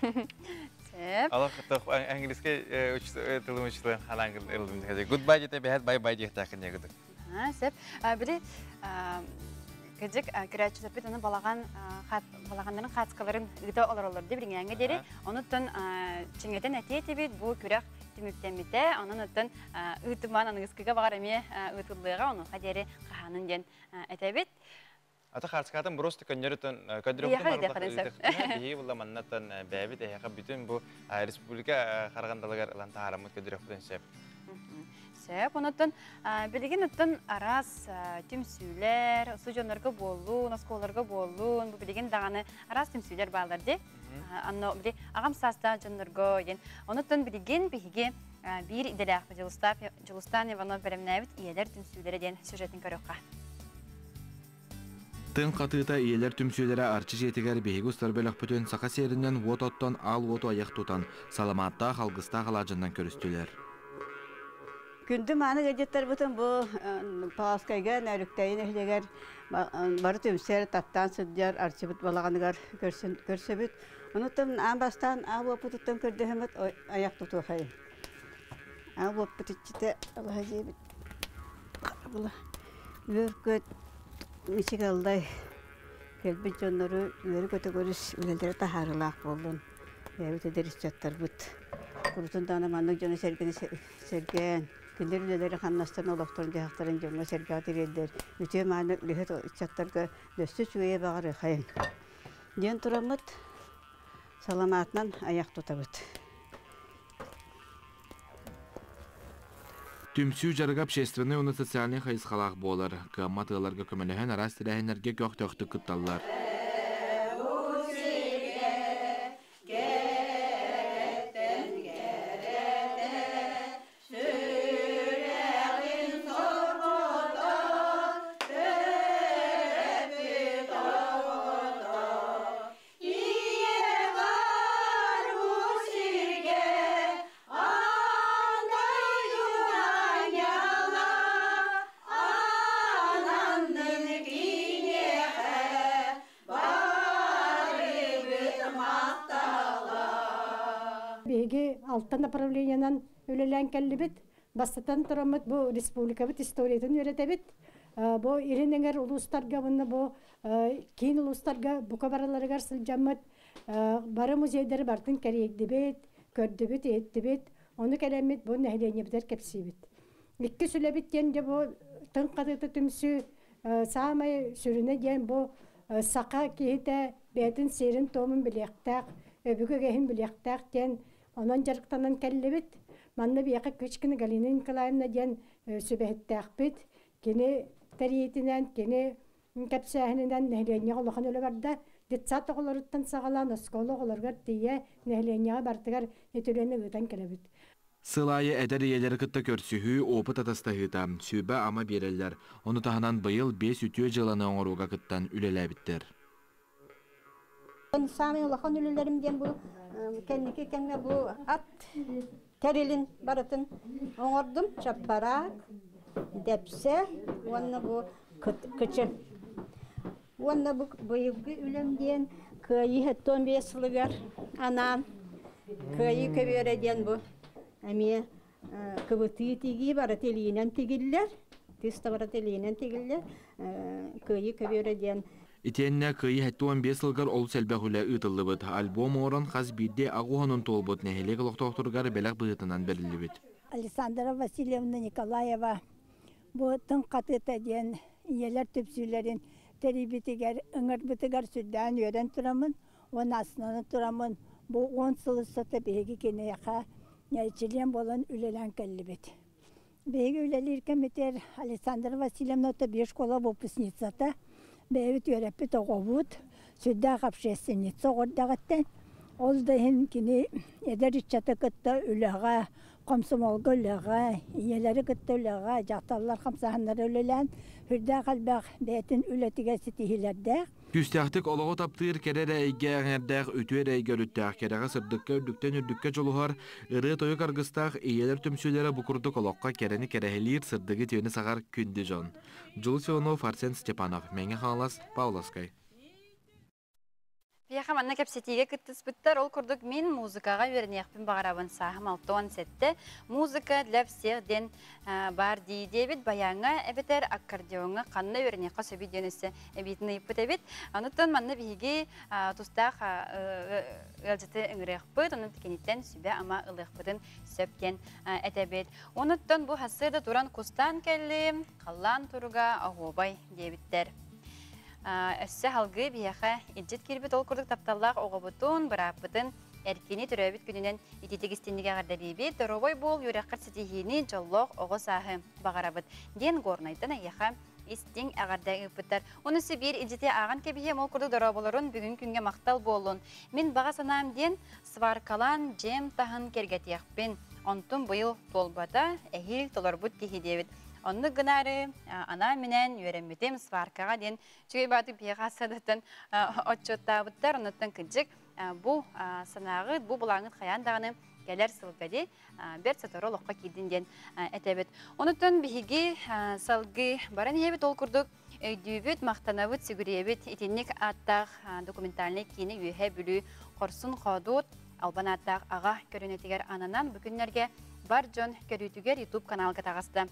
Sep. Allah kıtık İngilizce tılım uçluğun halan ıldım. Goodbye diyete behet bye bye diyekte akın yegüdük. Sep. Biri Gıcık kıraçı sepet onun balağanların katskaların gıda olur diye bir yenge deri. Onun için çingeten etiye bu kürek tümüktemite. Onun için ıtıman anıskıga var emi ıtıllığa onun kaderi kahanın den etebet. Ata katskatan burası tıkanyarıtan kadri okudum. İyi bulla mannatan bebet ehaka bütün bu Respublika Karagandalagar lan taharamut kadri okudun sep. Sep, ondan bilgin ondan aras tümsüler, sujonlarga bollu, naskolarga bollu, bu bilgin dağını aras tümsüler bağlardı. Anno bir ağam sasta jonlarga yen. Ondan bilgin bihige bir idelak Julustan Ivanov Beremnevit iyeler tümsülere den süjetin körökka. Tın qatıta iyeler tümsülere arçı jetiger behigu starbelak bütün saka serinden vototton al voto ayak tutan salamatta halgısta qalajından körüstüler. Күнді маны гаджеттер бұтын бұл пағаскайға нәріктайын әхлегер бары төмсер таттан сүддер арчыбыт балағанығар көрсөбіт. Онытын аң бастан ағы опытыттан көрді әмет аяқ тұту қайын. Ағы опытытчыты Аллаға жебіт. Бұла өркөт нешік алдай келбіт жонлары өрі көті көріс өлелдері тахарылақ болдың. Әбіт өдер істеттер бұт. Құрытын даны манның жоны серген. Gündür üyeleri kanlastan olaqtırın dehaqtırın jonga sergat erelder. Üte mani lihet çattarga döstü süye bağırı xayın. Den turamıt salamatnan ayak tutabıt. Tümsü jarıga общественный уны социальный хайыз қалақ болар. Кымматыларга көмелеген арас тиләһенерге көқтөқтү кытталлар. Алтан направлениянан өлелән кәллебет, бастатан торамыт бу республикабыт историятын өретебет. Бу иренеңер улустарга буны бу кейін улустарга бука бараларыгар сылжамыт. Бары музейдері бартын кәрегдебет, көрдебет, еттебет. Оны кәлемет бу нәхленебетер кәпсибет. Икки сүлебет денде бу тын қадыты түмсі самай сүріне ден бу сақа кейті бәтін серін томын білектәк, өбігі кәйін білектәк ден Ondan jarıktanan kellebit, manna bir küçkini Galina Nikolaevna diyen sübehеттәkbit, kene tariyetinden, kene kapsahininden nehlenye Allah'ın öyle vardı. Ditsat oğullarıttan sağalan, oskolu oğullargar diye nehlenye bartıgar etülerini gıdan kelebit. Sılayı eder iyeleri kıtta körsühü opıt atastahıda, sübe ama bereller. Onu tahanan bayıl 5 ütüye жыланы oğuruga kıttan ülelebittir. Sami Allah'ın ülelerimden bu kendiki kendine bu at terilin baratın oğurdum çaparak depse onu bu kıçı onu bu büyük ülemden kıyı hetton besliger anam Kıyı köbüre diyen bu. Amiye kıvıtıyı tigi bara teliyinen tigiller. Tista bara teliyinen tigiller. Kıyı köbüre diyen. Итенне кыйы хәтті 15 ылгар ол сәлбәхулә ытылы бұд. Альбом орын қаз бидде ағуғанын тол бұд. Нәхелек ұлықтақтырғар бәләқ бұғытынан бәрілі бұд. Александра Васильевна Николаева bu tın katıta diyen iyeler tüpsülerin teribitiger, ıngır bitiger südden yören turamın, onun aslanı turamın. Bu 10 sılı satı beygi kene yaka, çileyen bolan ülelen kellibet. Beygi ülelirken biter Alexandra Vasilyevna da bir şkola vopusnitsata, beyvit yörepit oğuvut, südden kapşessinitsa orada ol da hen kini eder içatı kıtta ülega, komsomolga ülega, iyeleri kıtta ülega, jahtallar kamsahanlar ölelen, hürde kalbaq beytin ületige sitihilerde. Küstəxtik olağı taptır kerere eyge əngərdəq ötüər eyge lüttəq kerege sırdıqqa ürdükten ürdükkä joluğar, ırı toyu kargıstaq iyeler tümsülere bukurduk olaqqa kereni kerehelir sırdıgı tiyoni sağar kündü jon. Jul Sionov, Arsen Stepanov, Menge Halas, Paulaskay. Бияхам анна кепсетиге кыттыс бүттер, ол күрдік мен музыкаға вернеқпін бағарабын сағым 6-17. Музыка для всех ден бар дейде бит, баяңа әбетер аккордеонға қанна вернеққа сөбі денесі әбетіні еппіт әбет. Ануттан манна бігі тұстақ әлжеті үңірекпіт, оның тікенеттен сөбе ама ұлықпытын сөптен әтәбет. Онуттан бұл хасырда туран кустан кәлі, қалан тұруға ағобай дебіттер. Өссі халғы бияқа иджет кербет ол күрдік тапталлақ оғабытын, бірапытын әркені түрәбет күнінен итетегістеніге ғардалебет, дұрабай бол юраққар сетегені жоллоқ оғы сағы бағарабыт. Ден ғорнайтын аяқа истің ағардағы үпіттар. Онысы бір иджете аған кебіхем ол күрдік дұрабаларын бүгін күнге мақтал болын. Мен баға санам ден сваркалан жем тағын кергетияқпен. Онтын бұйыл толбата әхил толарбыт кехедевет. Онны гынары ана менен үйренметем сваркаға ден чөй баты бияға садыттын отчоттабыттар, оныттан кіджік бұл санағы, бұл бұлаңыт қаяндағыны кәлер сылғады бер саторы олыққа кейдін ден әтәбет. Оныттан бігі салғы баран ебет ол күрдік өйдүйбет, мақтанабыт, сүгіребет, етеннік аттақ документальный кейіні үйе бүлі қорсын қадуыт, албан аттақ аға көрінетігер ананан бүкінлерге бар жон көрітігер YouTube каналға тағасты.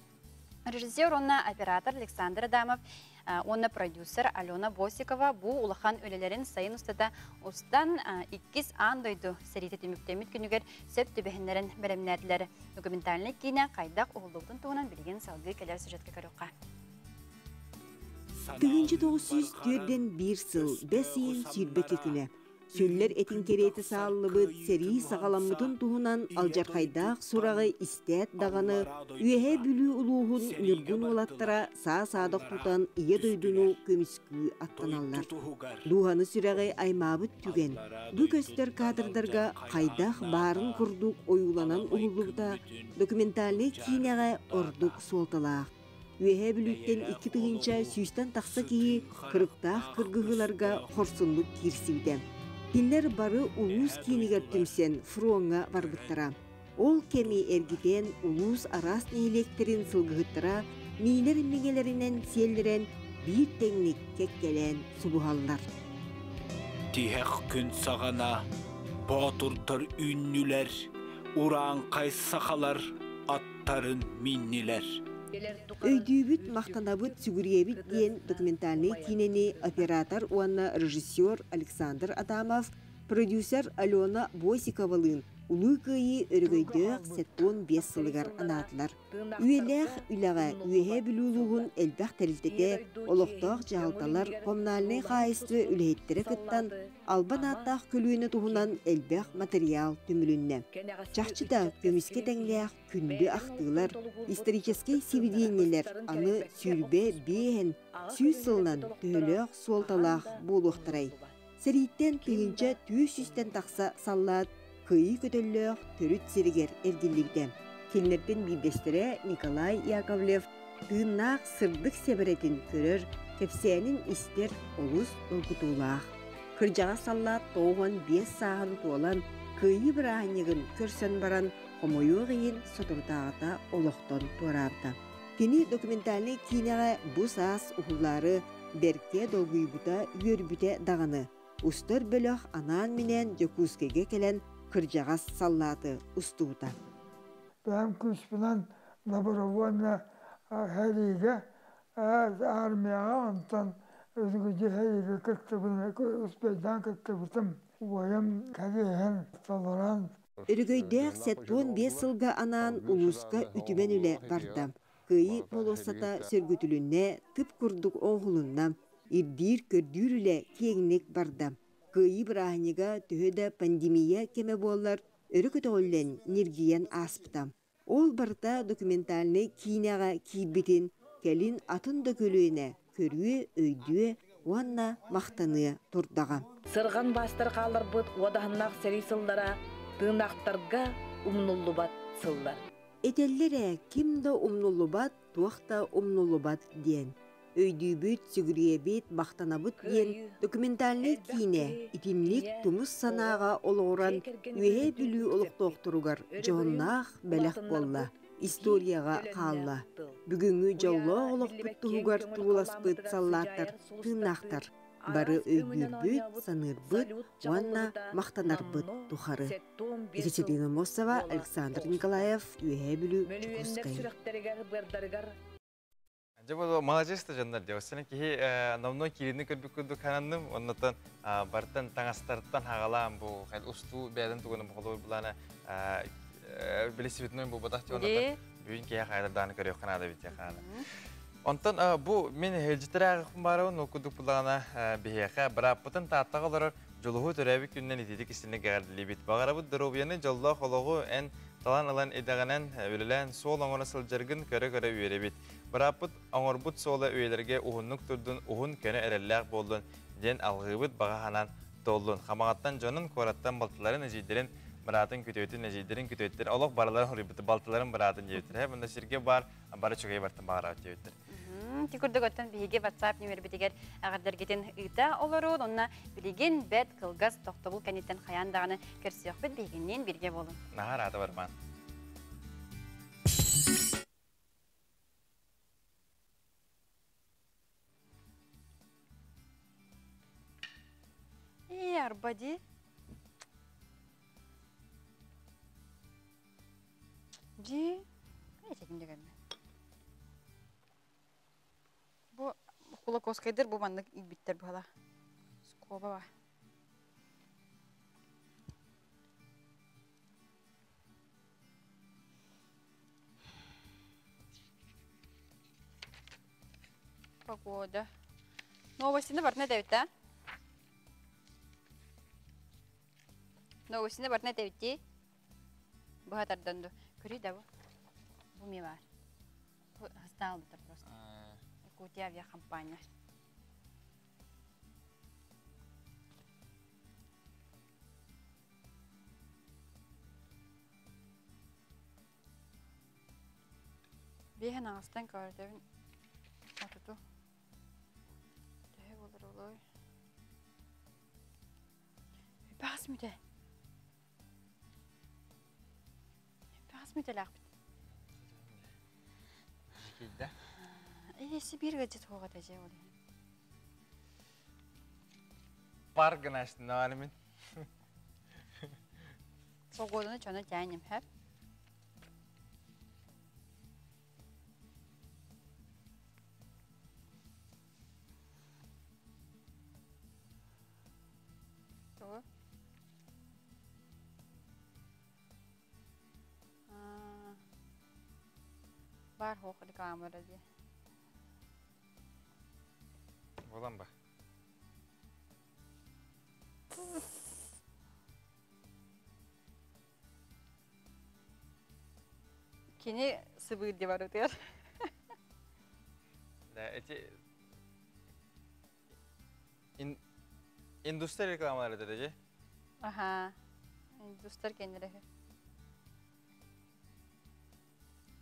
Режиссер, онна оператор Александр Адамов, онна продюсер Алена Босикова bu улахан өлелерін сайын ұстата ұстан 2 андойду сериеті мүктемет күнігер сөп түбәхінлерін бәрімнәділері. Документальный кейіне қайдақ ұғылдың туғынан білген салғы келер сюжетке көріққа. 1904'den bir sıl 5 yıl sürbeti güne. Сөllер этин керети сааллыбыт сери сагаламмытын туһунан алжархайдаах сураҕы истэät даҕаны үөһэ бүлүү улуухун нүргүн улаттара саа-саадах тутан ие дойдуну көмүскүү аттаналлар. Дууханы сүрэҕи аймаабыт түген. Бу көстөр кадрдарга хайдаах баарын курдук оюланан улулубута документальный кинеҕэ ордук суолталаах. Үөһэ бүлүүттен 2 тыгынча сүүстэн тахса киһи кырыктаах кыргыһыларга хорсунлук кирсибитэ. Кинлер бары улус кинигер түмсен фруонга барбыттара. Ол кеми эргитен улус арас нейлектерин сылгыттара, мийлер мегелеринен сиеллерен бир теңник кеккелен субухаллар. Тиһек күн сағана, батуртар үннүлер, уран кайсахалар, аттарын миннилер. Өйдүүбүт мактанабыт сүгүриебит диен документальный кинени оператор уанна режиссер Александр Адамов, продюсер Алена Босиковалын улуу кыйы өргөйдөк сеттон 5 сылыгар анатылар. Үйелэх үлага үйе бүлүүлүгүн элбэх терилтете олоқтоқ жалталар коммунальный хайысты үлейттері кыттан албан аттақ көлүүнө туһунан элбэх материал түмүлүнне. Жакчыда көмүске теңлээх күндү актыылар, исторический сведениялер аны сүрбе бейен сүүс сылынан төлөөх суолталаах болуқтарай. Сериттен тыгынча 200-тен тақса саллаат кыйы көтөллөөх төрүт сиригер эрдилибде. Кинлерден бирдестере Николай Яковлев тыыннаах сырдык себеретин көрөр кепсээнин истер олус олгутуулаах. Кыржаға саллаат тоогон 5 саагын туолан кыйы бирааһынньыгын көрсөн баран хомойуо кийин сотуртаата олохтон туараарда. Кини документальный кинеге бу саас ухулары берке долгуйбута үйөрбүте даганы. Устор бөлөх анаан менен Жокускеге келен kırcağız sallаты ustuğuta. Ben küçpünen добровольно heriге armiyaga ondan özgücü herige kırktıbını üspeyden kırktıbıtım. Oyum kadihen salaran. Өргөйдәк сәтпон 5 сылга анан улуска үтүмен үле бардам. Кыйы болосата сөргүтүлүнне тып курдук оңгулуннам. Ирдир көрдүр үле кеңнек бардам. Кыйы брахнига төһөдө пандемия кеме боллар өрөкөтөллен ниргиен аспытам. Ол барта документальный кинага кийбитин келин атын да көлүенә көрүе өйдүе уанна мактаны турдагам. Сырган бастар калыр бут одахнак сери сылдара тыынактарга умнуллубат сыллар. Этеллере кимде умнуллубат, туақта умнуллубат диен. Өйдүүбүт, сүгүриебит, мактанабыт диен документальный кине итимлик тумус санаага олооран үе билүү олуктоктуругар жоннах белек болла. Историяга калла. Бүгүнгү жолло олокпуттуугар тууласпыт саллааттар, тыынактар. Бары өйдүүбүт, санырбыт, уанна мактанарбыт тухары. Екатерина Мосова, Александр Николаев, үе билүү Чукускай. Жабо молодец жандар деп. Сен ки намно кирини көрбүкүдү канандым. Оннотон бартан таңастарттан хагалам бу кайда усту бәден туганы болор булана билесибитнен бу батак жонотон бүгүн кия кайдардан көрөк канада бите кана. Онтон бу мен хелжитерак барын окудук булана бияка браппытын тааттагалар жолугу төрөбү күннен итидик исине гардили бит. Багара бу дробияны жолло хологу эн талан алан эдаганан өлелен сол оңона сылжыргын көрө-көрө үйрө бит. Браппыт оңорбут сола өйлерге ухуннук турдун ухун көне эреллак болдун ден алгыбыт багаханан толдун. Хамагаттан жонун кораттан балтыларын эжидерин баратын күтөтүн эжидерин күтөттөр. Олок барларын хурибыт балтыларын баратын жебитер. Мында сирге бар бары чөгөй бартын багара жебитер. Тикурдук оттан биге WhatsApp номер битигер агырдар кетен ыта олору, онна билеген бет кылгас токтобул канеттен хаяндаганы көрсөк бит бигеннен бирге болун. Нахар аты барман. Арбади. Ди. Кайда кимдеген? Бу кулакоскайдыр бу мандык биттер бала. Скоба ба. Погода. Новости бар не дэвит, а? Новости бар не дэвит. Багатарданду. Көрүй да бу. Бу ми бар. Бу хасталдыр просто. Якутия авиакомпания. Бehen ağızdan gördüğün otudu. Dev olur olur. Bas mı de? Bas mı de lakbit? Gidde. Esi bir gacet hoğa tece oluyor. Parkın açtın alimin. Pogodunu çona canım hep. Var hoğlu kamera diye. Olan bak. Kini sıvı diye var diyor. Endüstri reklamları derece. Aha. Endüstri kendileri.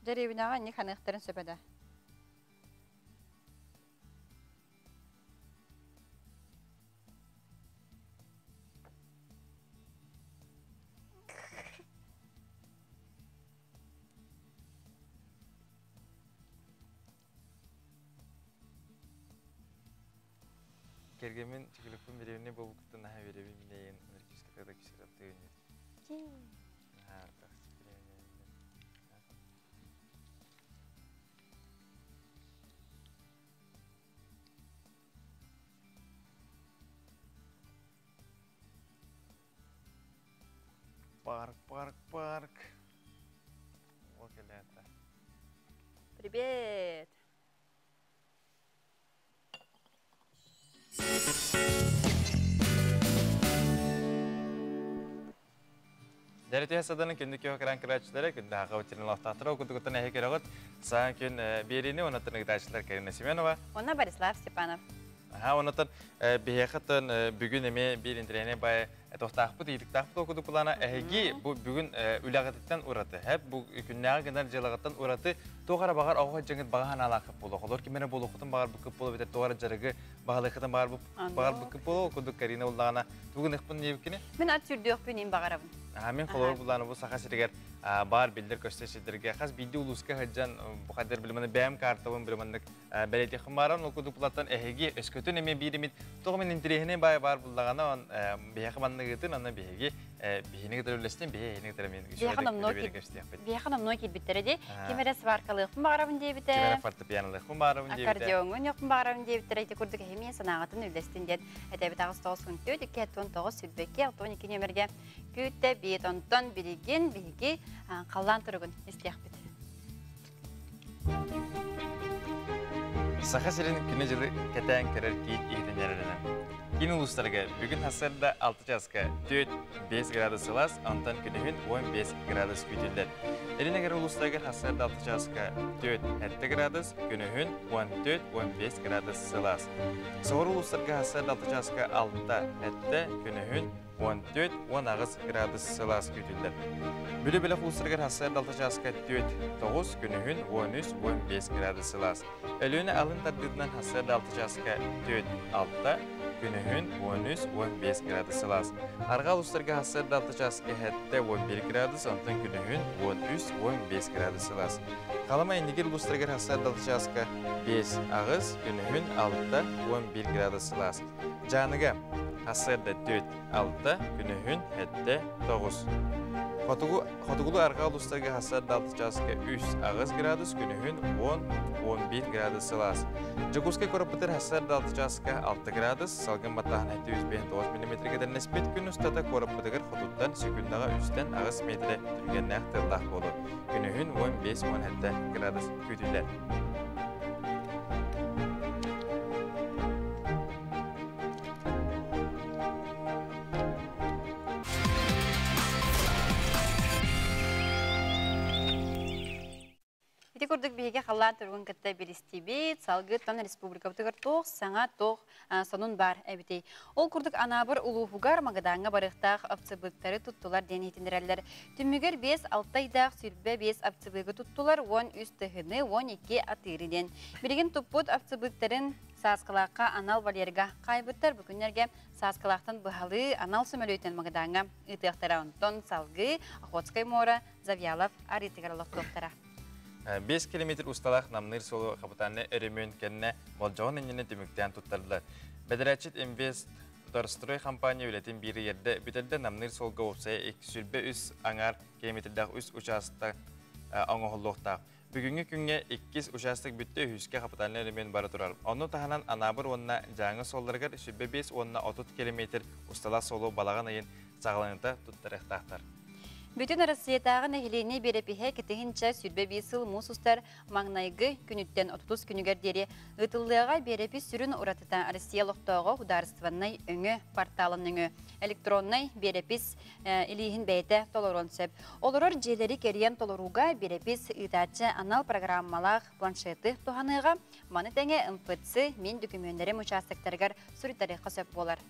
Derevine var ne kanıkların söpede. Kergemin çikolata verevine bu kutun daha verevim neyin nerkislikada kişiler tığınır. Парк. Вот это. Привет. Дәрете хасаданын күндік өкіран кірачылары күнді аға өттерін лақтақтыра оқыды-күттін әйе керағыт. Саған күн берені онаттың ұғдашылар Карина Семенова. Она Борислав Степанов. Онаттың бейхаттың бүгін еме бір интерене бай тоқтақпыт, етіктақпыт оқыды бұлана әйге бүгін үләғаттан ұраты. Әп бұл күннәға генер желағаттан ұраты тоғара бағар ауға жаңыт бағахан алақып болу. Қолыр кемені болу құтын бағар бүкіп болу бетер тоғара жарығы бағалықытын бағар бүкіп болу. Оқыды Карина ұлдағана бүгін ұқпын не бүкіне? Мен ат сүрді өқпен ең бағарабын. Мен қолыр бұланы бұл сақа сірігер бар білдер көстешедерге қаз биді ұлысқа ғаджан бұқадыр білімені бәйім картауын біліміндік бәлеті қымаран оқыды бұлаттан әйге өскөтін еме бейдімет тоғымен интерехіне бай бар бұлдағана бейхі маннығытын, ана бейге бейхіне кітір өлестен бейхіне кітір мен бейханам ной келбеттереде кемері сваркалы ұқпын бағарабын дейбіті кемері фортепианалы ұқпын бағарабын дейбіті аккордеонын ұқпын бағарабын дейбіттер әйті күрдік әймен санағатын өлестен дед әдәбіт ағыз 9 күн төд 2-19 сүлбекке 6-12 нөмірге күтті бейт онтон біреген бейге қалдан тұрығын істияқ біті. Сақа сірін күні жылы кәтән кәрір кейін егден әрірінен. Кейін ұлыстарға бүгін хасарда 6 жасқа 4-5 градус сылас, антан күнігін 15 градус күйтілдер. Әрінегер ұлыстарға хасарда 6 жасқа 4-7 градус, күнігін 14-15 градус сылас. Соғыр ұлыстарға хасарда 6 жасқа 6-7, күнігін 14-19 градус сылас күйтілдер. Бүлі-білі ұлыстарға хасарда 6 жасқа 4-9, күнігін 13-15 градус сылас. Әліні алын тардыдынан хасарда 6 жасқа 4-6, күнігін 13-15 градус сылас. Арғал ұстарға хасарда 6 жасқа 7-11 градус, антын күнігін 13-15 градус сылас. Қалама ендігер ұстарға хасарда 6 жасқа 5 ағыз, күнігін 6-11 градус сылас. Жаныға хасарда 4-6, күнігін 7-9. Хотугулу арғал ұстарға хасарда 6 жасқа 3 ағыз градус, күнігін 10-11 градус сылас. Жакускай көріпітер хасарда 6 жасқа 6 градус, салғын баттағын 7-9 мм кедер неспет күн ұстата көріпітігір құтуттан секундаға 3-тен ағыз метрі түрген нәқтырдақ болу. Күнігін 15-17 градус күтілер. Күрдік бейге қалан түргін кітті берістебет, салғыттан республика бұтығыр тоқ, саңа тоқ сонун бар әбітей. Ол күрдік анабыр ұлуғығар мағыдаңа барықтақ апцыбықтары тұттылар ден етіндірәлер. Түмігер 5-6 айдақ сүрбе 5 апцыбығы тұттылар, 10 үстіғыны 12 атыриден. Бірген тұппыт апцыбықтарын сасқылаққа анал валерға қайбыттар бүкіндерге сасқылақтан бұхалы анал сөмөлөйтен мағыдаңа ұтықтара онтон салғы, Охотскай мора, Завьялов, аритығарлық тоқтара. 5 километр усталақ намныр солу қабытаны өрімін кәніне болжауын әнені түміктен тұттарды. Бәдірәтшіт Инвесторстрой компания өлетін бірі ерді бүтілді намныр солға опсая 203 аңар километрдақ үс участы аңығылуқтақ. Бүгінгі күнге 2 участық бүтті үйіске қабытаны өрімін бары тұрар. Оны тағынан анабыр онына жаңы солларғар 5 онына 30 километр усталақ солу балаған айын сағыланыта тұттырықтақтар. Бүтін Россиятағын әхіліне берепіхе кетігінші сүрбе бейсіл мұсыстар маңнайғы күніттен 30 күнігердері ұтылыға берепі сүрін ұратыта Россиялықтағы құдарыстываннай өңі порталын өңі электроннай берепіс илейін бәйті толырон сөп. Олырыр желері керен толыруға берепіс ұтачы анал программалақ планшеті тұғаныға маны тәңе МФЦ мен дүкімендері мұчастықтарғар сүрітарыққа сөп болар.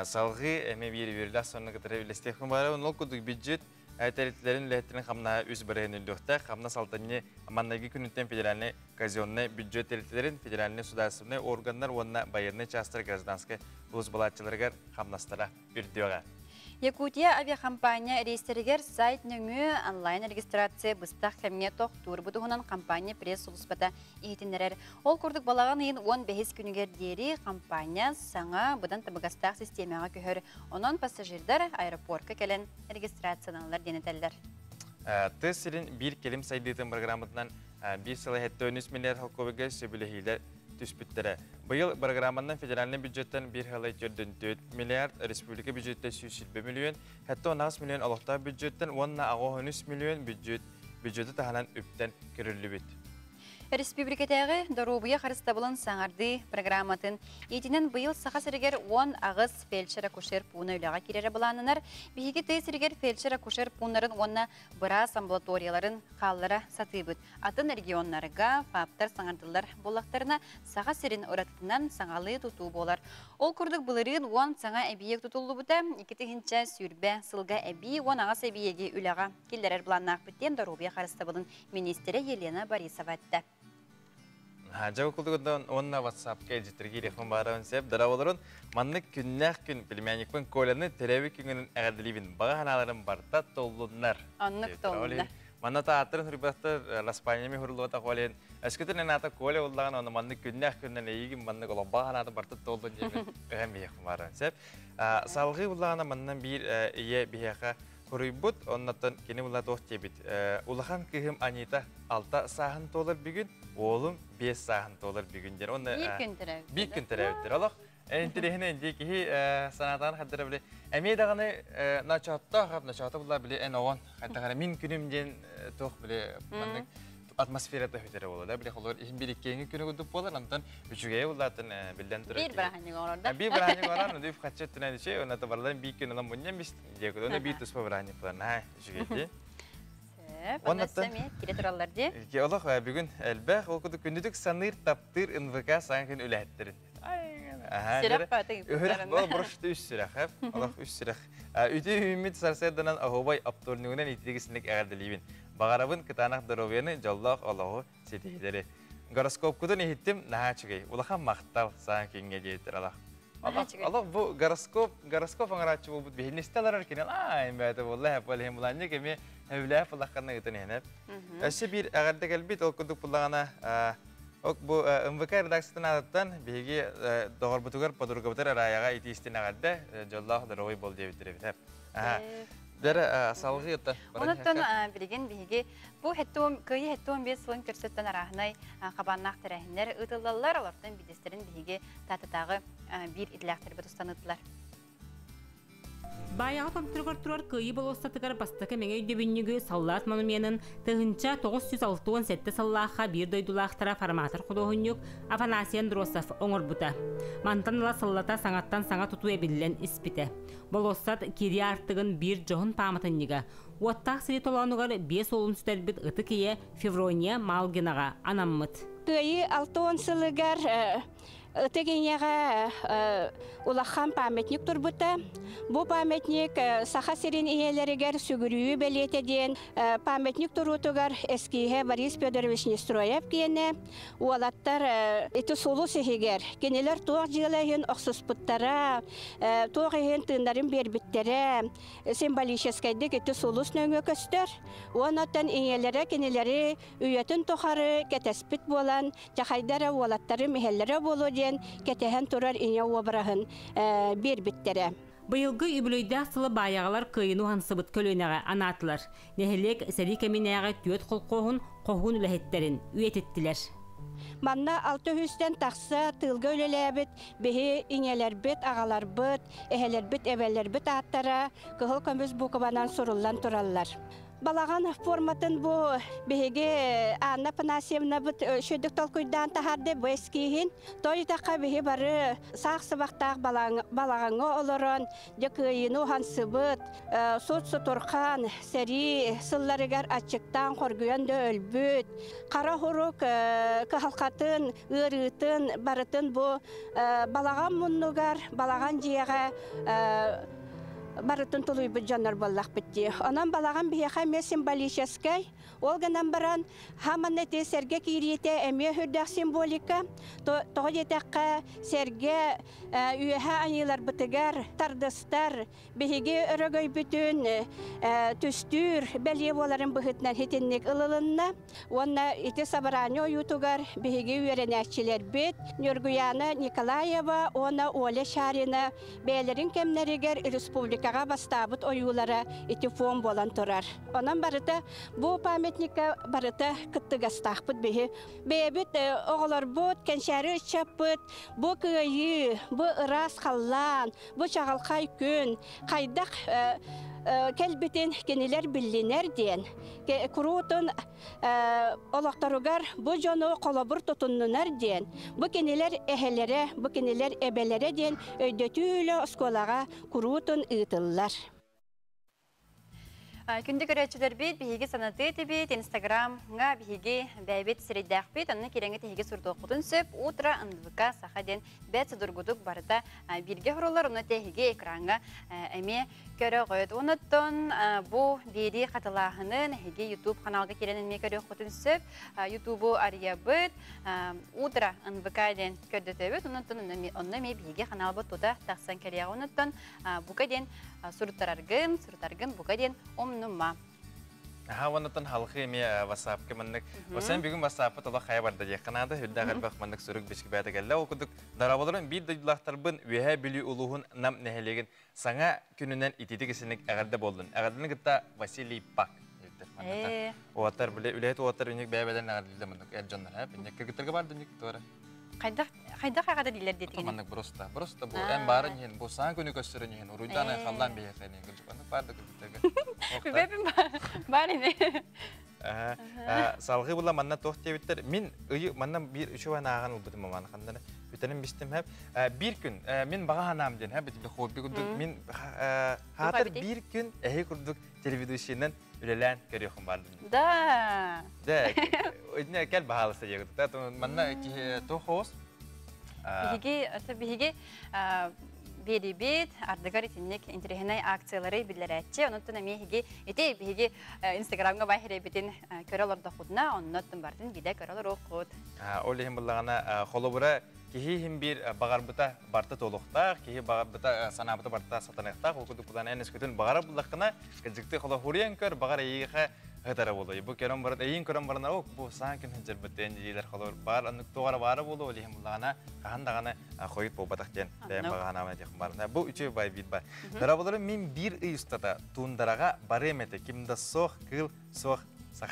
Салғы әме бері соны қытыры үлестекін бары, ол күдік бюджет тәреттілерін үләттірін қамна үз бірігін үлдіқті. Қамна салтанне аманнайғы күніттен федеральный казионный бюджет тәреттілерін федеральный судасывный органдар онына байырны частыр гражданскай ұлыс балатчыларғар қамнастара үрдіоға. Якутия авиакомпания рейстеригер сайт нөңі онлайн регистрация быстақ кәмге тоқ тур бұдығынан компания пресс ұлыспата ехетінерер. Ол күрдік балаған ең 15 күнігер дері компания саңа бұдан табығастақ системаға көхір. Онан пассажирдар аэропортқа кәлін регистрацияналар денетелдер. Тыз сирин bir келім сайдыйтын программатынан bir сылы хетті 13 миллиард халковыға сөбілі түспіттері. Бұйыл программандан федеральный бюджеттен 1,4 миллиард, республика бюджетте 120 миллион, хәтті 10 миллион алықта бюджеттен 13 миллион бюджеті тағанан үптен көрілі бет. Республикатағы Доробуя қарыстабылын саңарды программатын етінен бұйыл сақа сірігер 10 ағыз фельдшер-акушер пуына үліға керері бұланынар. Бейгі тей сірігер фельдшер-акушер пуынларын онына біраз амбулаторияларын қаллара саты бұд. Атын регионларға, фаптар саңардылар болақтарына сақа сірін ұратытынан саңалы тұту болар. Ол күрдік бұлырын 10 саңа әбиек тұтулы бұда, екеті хинча сүрбә сылға әбей 10 ағыз әбиеге үліға келдерер бұланнақ біттен Доробуя қарыстабылын министері Елена Борисова әтті. Жау күлдігінен онына WhatsApp-ка жетірге рефон барауын сәп, дара оларын манны күннәқ күн пілмәнікпен көліні тәрәуі күнінің әғаділейбін баға ханаларын барта толлынар. Аннық толлынар. Манна тааттырын хүрбақтыр Распаниями хүрілуғата қолайын. Әскетірінен ата көлі олдаған оны манны күннәқ күннен әйігін манны қолы баға ханады барта толлын жемін өғен бейеқін барауын сәп. Салғы олдағана маннан бір ие бейеқа Құрыйбыт, оннаттан кені бұлла тоқ тебет. Улахан күйім Анита 6 сағын толыр бүгін, олым 5 сағын толыр бүгін дер. Bir күн тәрәуіттер. Олақ, әнтірехіне әнде кейі санатағын қаддыра біле. Әмейдағаны начатта бұлла біле ән оған. Қаттағаны мен күнім ден тоқ біле атмосферата хөтері болады. Біле қолыр бір еккенгі күні күдіп болар, антон үшігей олатын білден тұры. Bir біраханник оңырда. Bir біраханник оңырда, өндіп қатшет түнәді ше, онаты барларын бір күн олан бұнен біз декуді, оны бір тұспа біраханник боларына үшігейді. Онаты сәме, келе тұралар де? Олық, бүгін әлбәқ, ол күді күндідік саныр таптыр НВК саңын күн өләттірін. Сирақ бәті Өрәқ бол бұрышты үш сирақ, Олық үш сирақ. Үті үміт сарсайдынан ағубай апторнығынан етегісіндік әғардылейбін. Бағарабын кытанақ дұровияны жаллақ Аллаху сетейдері. Гороскоп күдін ехеттім наға чүгей. Улақан мақтал саған кенге дейдір Аллах. Аллах бұл гороскоп аңыратшы бұл бұд бейінестелер аркенен. Бәді болла әп олы хемуланне кеме әуләп Аллаққанна үтін еніп. Әші бір әғарды кәлбет ол күдік бұллағана bu MVK redaksiyasından adattan bilgi doğru butugar padurgabatar arayaga itiistin ağadda jollah daroy bol diye bitirip hep. Dere salgı yatta. Ondan bilgin bilgi bu hettom kıyı hettom bir sılın körsetten arahnay qabannak terehner ıtıllar alardan bidesterin bilgi tatıtağı bir idlaktır butustanıtlar. Баяғы компьютер тұрар күйі болыстатығар бастықы мәңе өйдебіннігі саллат монуменін тұғынша 967 саллаққа бір дойдулақтара форматор құдығынюк Афанасий Андросов оңыр бұта. Мантаныла саллата саңаттан саңа тұту әбілілен іспіті. Болыстат кері артығын бір жоғын памытынныға. Уаттақ сірі толанығар 5 олын сүтәрбіт ұты кие Феврония Малгинаға анаммыт. Күйі 6 сылығар Тегенеға улахан памятник турбута. Бу памятник саха сирин иелеригер сүгүрүү белетеден памятник турутугар эскиге Борис Федорович Нестроев киене. Уалаттар ити сулу сихигер. Кенелер тоқ жылайын оксуспуттара, тоқ ehen тындарын бербиттере, символическайдык ити сулус нөңө көстөр. Уанаттан иелере кенелери үйетін тохары кетеспит болан, жахайдара уалаттары мехеллere болу кетehen турар ине обрахын бербиттере. Быйылгы үбілөйді сылы баяғалар күйіну хансыбыт көлөнеға анатылар. Нехелек сәри кәминеға түйет қолқоғын қоғын үләхеттерін үйететтілер. Манна 600-тен тақса тылғы өлеләбіт, бейі инелербіт, ағаларбіт, әхелербіт, әбәлербіт аттара кығыл көміз бұқыбанан сұрылан тұралар. Балаған форматын бұл бейге Анна Панасьевна бұд шөдік толкүйдан тахарды бұл ескейін. Той таққа бейге бары сақ-сыбақтақ балағаңы олырын, декүйіну хансы бұд, сұт тұрқан, сәрі сылларығар атчықтан қоргүйенді өлбіт. Қара ғұрық қығалқатын, ұрытын, барытын бұл балаған мұннығар, балаған жияға барытын тулуйбыт жаннар боллақ бітті. Онан балаған бейеқа ме символическай, олғанан баран хаманнете серге кириете әме хүрдәк символика, тоғы детаққа серге үйеға анилар бітігер, тардыстар, бейге өрөгөй бүтін түстүр, бәлие боларын бұғытнан хетіннек ылылынна, онна ити сабараны ойутугар бейге үйеренәкчілер бет, Нюргуяна Николаева, она Оля Шарина, бәлерін кемнерігер республикаға бастабыт ойулара ити фон болан тұрар. Онан барыта, бұл памятника барыта кыттыгастақпыт бейі. Бәйбіт оғылар бұд, кәншәрі чаппыт, бұл күйі, бұл ырас қаллан, бұл чағалқай күн, қайдақ кәлбетін кенелер білінер ден. Күрутын олақтаругар бұл жону қолабыр тұтыннынар ден. Бұл кенелер әхелері, бұл кенелер әбелері ден өйдөтүлі осколаға күрутын ұйтылар. Күнді көрәтшілер бейт, бейге санаты бейт, Инстаграмға бейге бәйбет сірейдәқ бейт, онны кереңі тейге сұрды оқудын сөп, утра ындывыка сақаден бәт сұдыргудық барыда бірге құрылар, оны тейге экранға әме көрі қойды. Оныттон бұл бейді қатылағының әйге YouTube каналға керенін ме көрі оқудын сөп, YouTube ария бейт, утра ындывыка ден көрді төбет, оныттон онны ме бейге канал бұд тұда тақсан кереға. Оныттон бұға ден сұрыттарарғын бұға ден нума. Хаванатан халқы ме WhatsApp кемнек. Осан бүгін WhatsApp тола хая барды якынады. Хүлдә гәрбәк мандык сүрүк бишки бәдә гәллә окудык. Дарабаларын бир дилахтар бин веһә били улуһун нам нәһелеген саңа күненнән итиди кисенек әгәрдә булдын. Әгәрдәне гытта Василий Пак дилдер. Оатар биле үләт оатар үник бәбәдән әгәрдә мандык әҗәннәр һәп. Инек китергә барды ник тора. Кайда кагада дилер дитеген. Мандык просто бу әм барын һин бу сан күнү көстөрөн һин уруйдан халлан бия хәне гыҗбаны барды китергә. Бебим бар иде. Салгы була манна тохте биттер. Мин ыйы манна бир үчө анаган улдым ман хандана. Бүтәнем бистем һәп. Бир күн мин бага ханам ден һәп бит хобби күндүк мин хатыр бир күн әһи күрдүк телевидениеннән үлелән көрөйхөн бардым. Да. Да. Өйнә кәл баһалысы ягыт. Та манна ки тохос. Биге берибет ардыгар итиннек интерехнай акциялары билерәтче. Онуттан әмеһиге ите биге Инстаграмга баһиребитин көрөлөрдө худна, оннуттан бардын биде көрөлөр окут. Олехим буллагана холобура кихи хим бир багарбыта барта толуктак, кихи багарбыта санабыта барта сатанакта, окуду будан энес көтүн багара буллакына, кызыкты холо хуриян көр багара ийге хатара болду. Бу керем бар, эйин керем барна ок, бу санкин хенжербеттен дилер холор бар, аны тогара бары болду, олехим буллагана кахандагана койып болбатактен, дем багана ма дехм барна. Бу үчө бай бит бар. Дарабалары мин бир ыйстата тундарага баремете кимда сох кыл сох сах.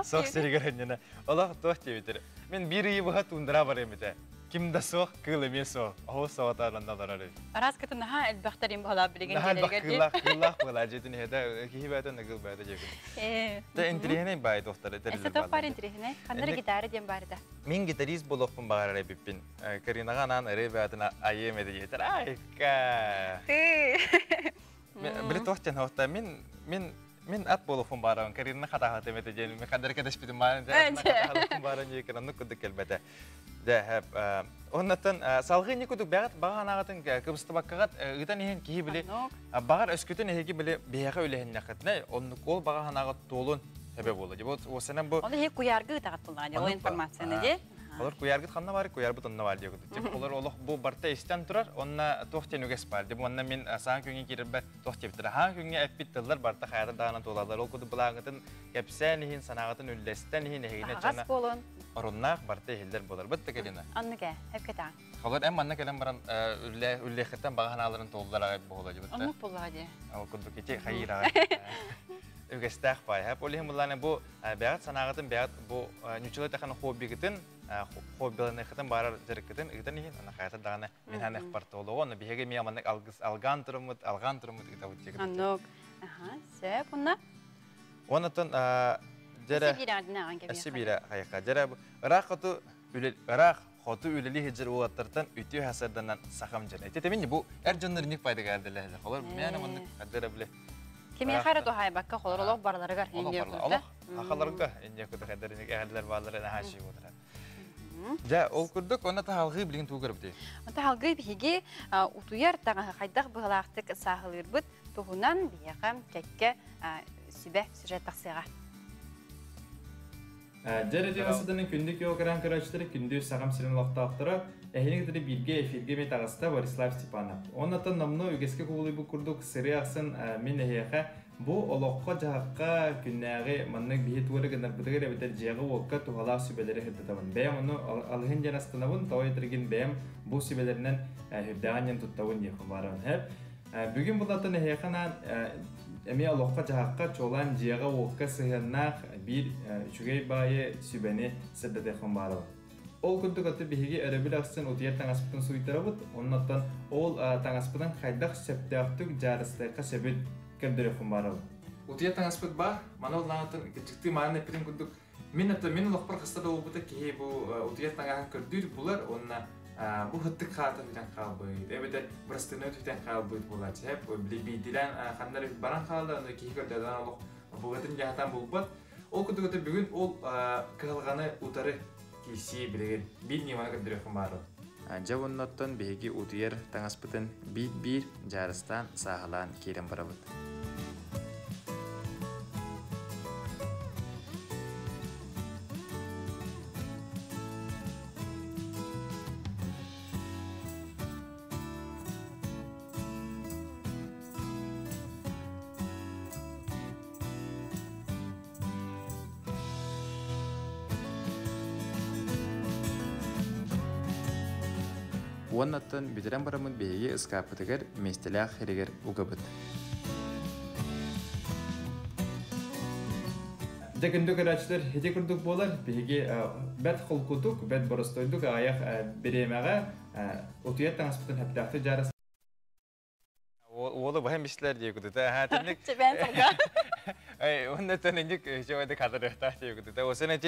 Сох серигеренне. Аллах тохте битер. Мен бир ыйбага тундара баремете. Кимда сох кыл эмесо. О саватарында дарары. Араскаты наха элбахтарим бала билеген дилерге. Кыллах бала жетин heда кихибата нагыл байда жегин. Та интерехне бай доктор этерилер. Эсеток бар интерехне. Кандыр гитара дем барда. Мен гитарист болоппун багара биппин. Каринаган ребятына аемеде жетер. Айка. Бир тохтен хохта мен ат болоппун барам. Каринна хата мете жел. Мен кадыр кадеш битим бар. Хата баран жекен нукуд келбете. Да хап оннан салгы никудук багат баганагатын кыбысты баккагат ытан иһин кихи биле багар өскөтөн эһиги биле бияга үлехин накытны онну кол баганагат толун себеп болду. Вот осенен бу оны хек куяргы тагат булган о информацияны де. Олар куяргыт ханна бар, куярбыт онна бар дегет. Олар олох бу барта истен турар, онна тохтен үгес бар. Деп онна мен сан күнгө кирбе тохтеп тура. Хан күнгө эппиттелер барта хаятыр дагана толалар. Ол куду булагытын кепсен иһин санагатын үллестен иһин эһине жана. Оруннак барта хилдер болар. Битте келина. Анныга хеп кета. Олар эм манна келен баран үллехтен баганаларын толдулар болду деп. Онук булгади. Ал куду кете хайра. Үгестах бай. Хеп олихим булланы бу бягат санагатын бягат бу нючулай тахан хоббигитин хоббиланы хатын барар жеркетин ыгдан иһин ана хаятыр дагана мен ханах партолого оны биһеге мияманнык алган турмут итабут жегит. Аннук. Сеп онна. Онотон жера Сибира хайка жера рахату үлел рах хоту үлели хижер уаттартан үтү хасарданан сахам жана. Тетемин бу эржоннор ник пайда гадылар. Холор мен аманнык кадера биле. Кеме хара до хай бакка холор барларыгар инде күрдө. Ахаларга инде күрдө кадерник әһәрләр барлары хаши булдыра. Ja, ol kurduk ona ta halgı bilgin tuğur bide. Anta halgı bihiги утуяр тага хайдак быгалактык сахылыр бит. туһунан бияга кекке сүбе сюжет тахсыга. Жарыдын асыдының күндік еукран көрәчтері күнді сағам сирен лақтақтыра әхенігдері бірге эфирге мет ағыста Борислав Степанов. Оннатын намны үгеске куылы бұл күрдік сыры ақсын мен әйеға бұл олыққа жағаққа күннәғі манның бейет өрі гынар бұдығыр әбетер жағы оққа туғалақ сүбелері хырдатабын. Бәйім оны алғын жан астанабын тауай тұрген бәйім бұл сүбелерінен хүрдәғанен тұттауын еқін барығын. Бүгін бұлатын әйеғанан Эми алоққа жағаққа чолан жияға оққа сығыннақ бір үшігей байы сүбәне сірдетеқін барығы. Ол күнді көтті бейге өребіл ақсын ұтияр таңаспытын суйттары бұд, оннаттан ол таңаспытын қайдақ сәптеақтық жарыстайқа сәбіт кәмдіреқін барығы. Ұтияр таңаспыт ба, мана оланатын кәчікті мағын әпірін күндік. Мен ұлықпар қыстада ол бұта кейі бұл ұтияр таңағын көрдір бұлар, онына bu hıttık kağıtı hüten kalbıydı. Evet, burasını hüten kalbıydı bulaç. Hep bildiren kanları baran kaldı. Onu ki hikârdadan oluq bu gıtın jahatan bulbat. O kutu bugün ol kılganı utarı kişi bilegen bir nivana kadırıqın barı. Javunnottun begi utuyar tangaspıtın bir jarıstan sağılan kerem barabıt. Onnattın bitiren baramın beygi ıskapıtıgır mestelağ herigir uğabıt. Dökündük araçlar hedi kurduk bolar, beygi bet kolkutuk, bet borostoyduk ayaq biremeğe otuyat tanıspıtın hepdahtı jarası. Oğlu bahim işler diye kudu da hatinlik. Ben sana. Onnattın indik şöyle kadar diye kudu da. O sene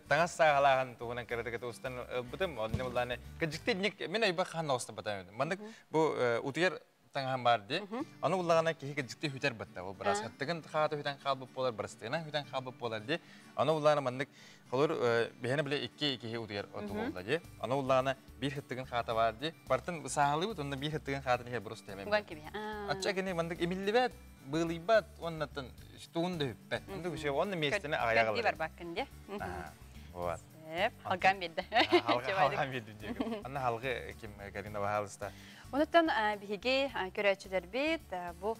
tangas sağlayan tuğunan karada kata ustan butum odne bulane. Kacıktı indik men ayba kan olsa batayım. Mandık bu otuyar tangan bardi. Onu bulana ki kacıktı hüter batta. O biraz hattıgın kağıtı hüten kalbı polar barastığına hüten kalbı polar diye. Onu bulana mandık olur behene bile iki utuyar otuğulda diye. Onu bulana bir hıttıgın kağıtı var diye. Partın sağlığı bu onda bir hıttıgın kağıtını her burası temem. Ugan gibi. Açık ne mandık emillibat bığlibat onnattın tuğunda hüppet. Onda bir şey onun mesleğine ayağa alır. Kötü var bakın diye. Evet. Hep halkan bildi. Halkan bildi diye. Anna halkı kim karında bahalısda. Ondan bihige körəçilər bit bu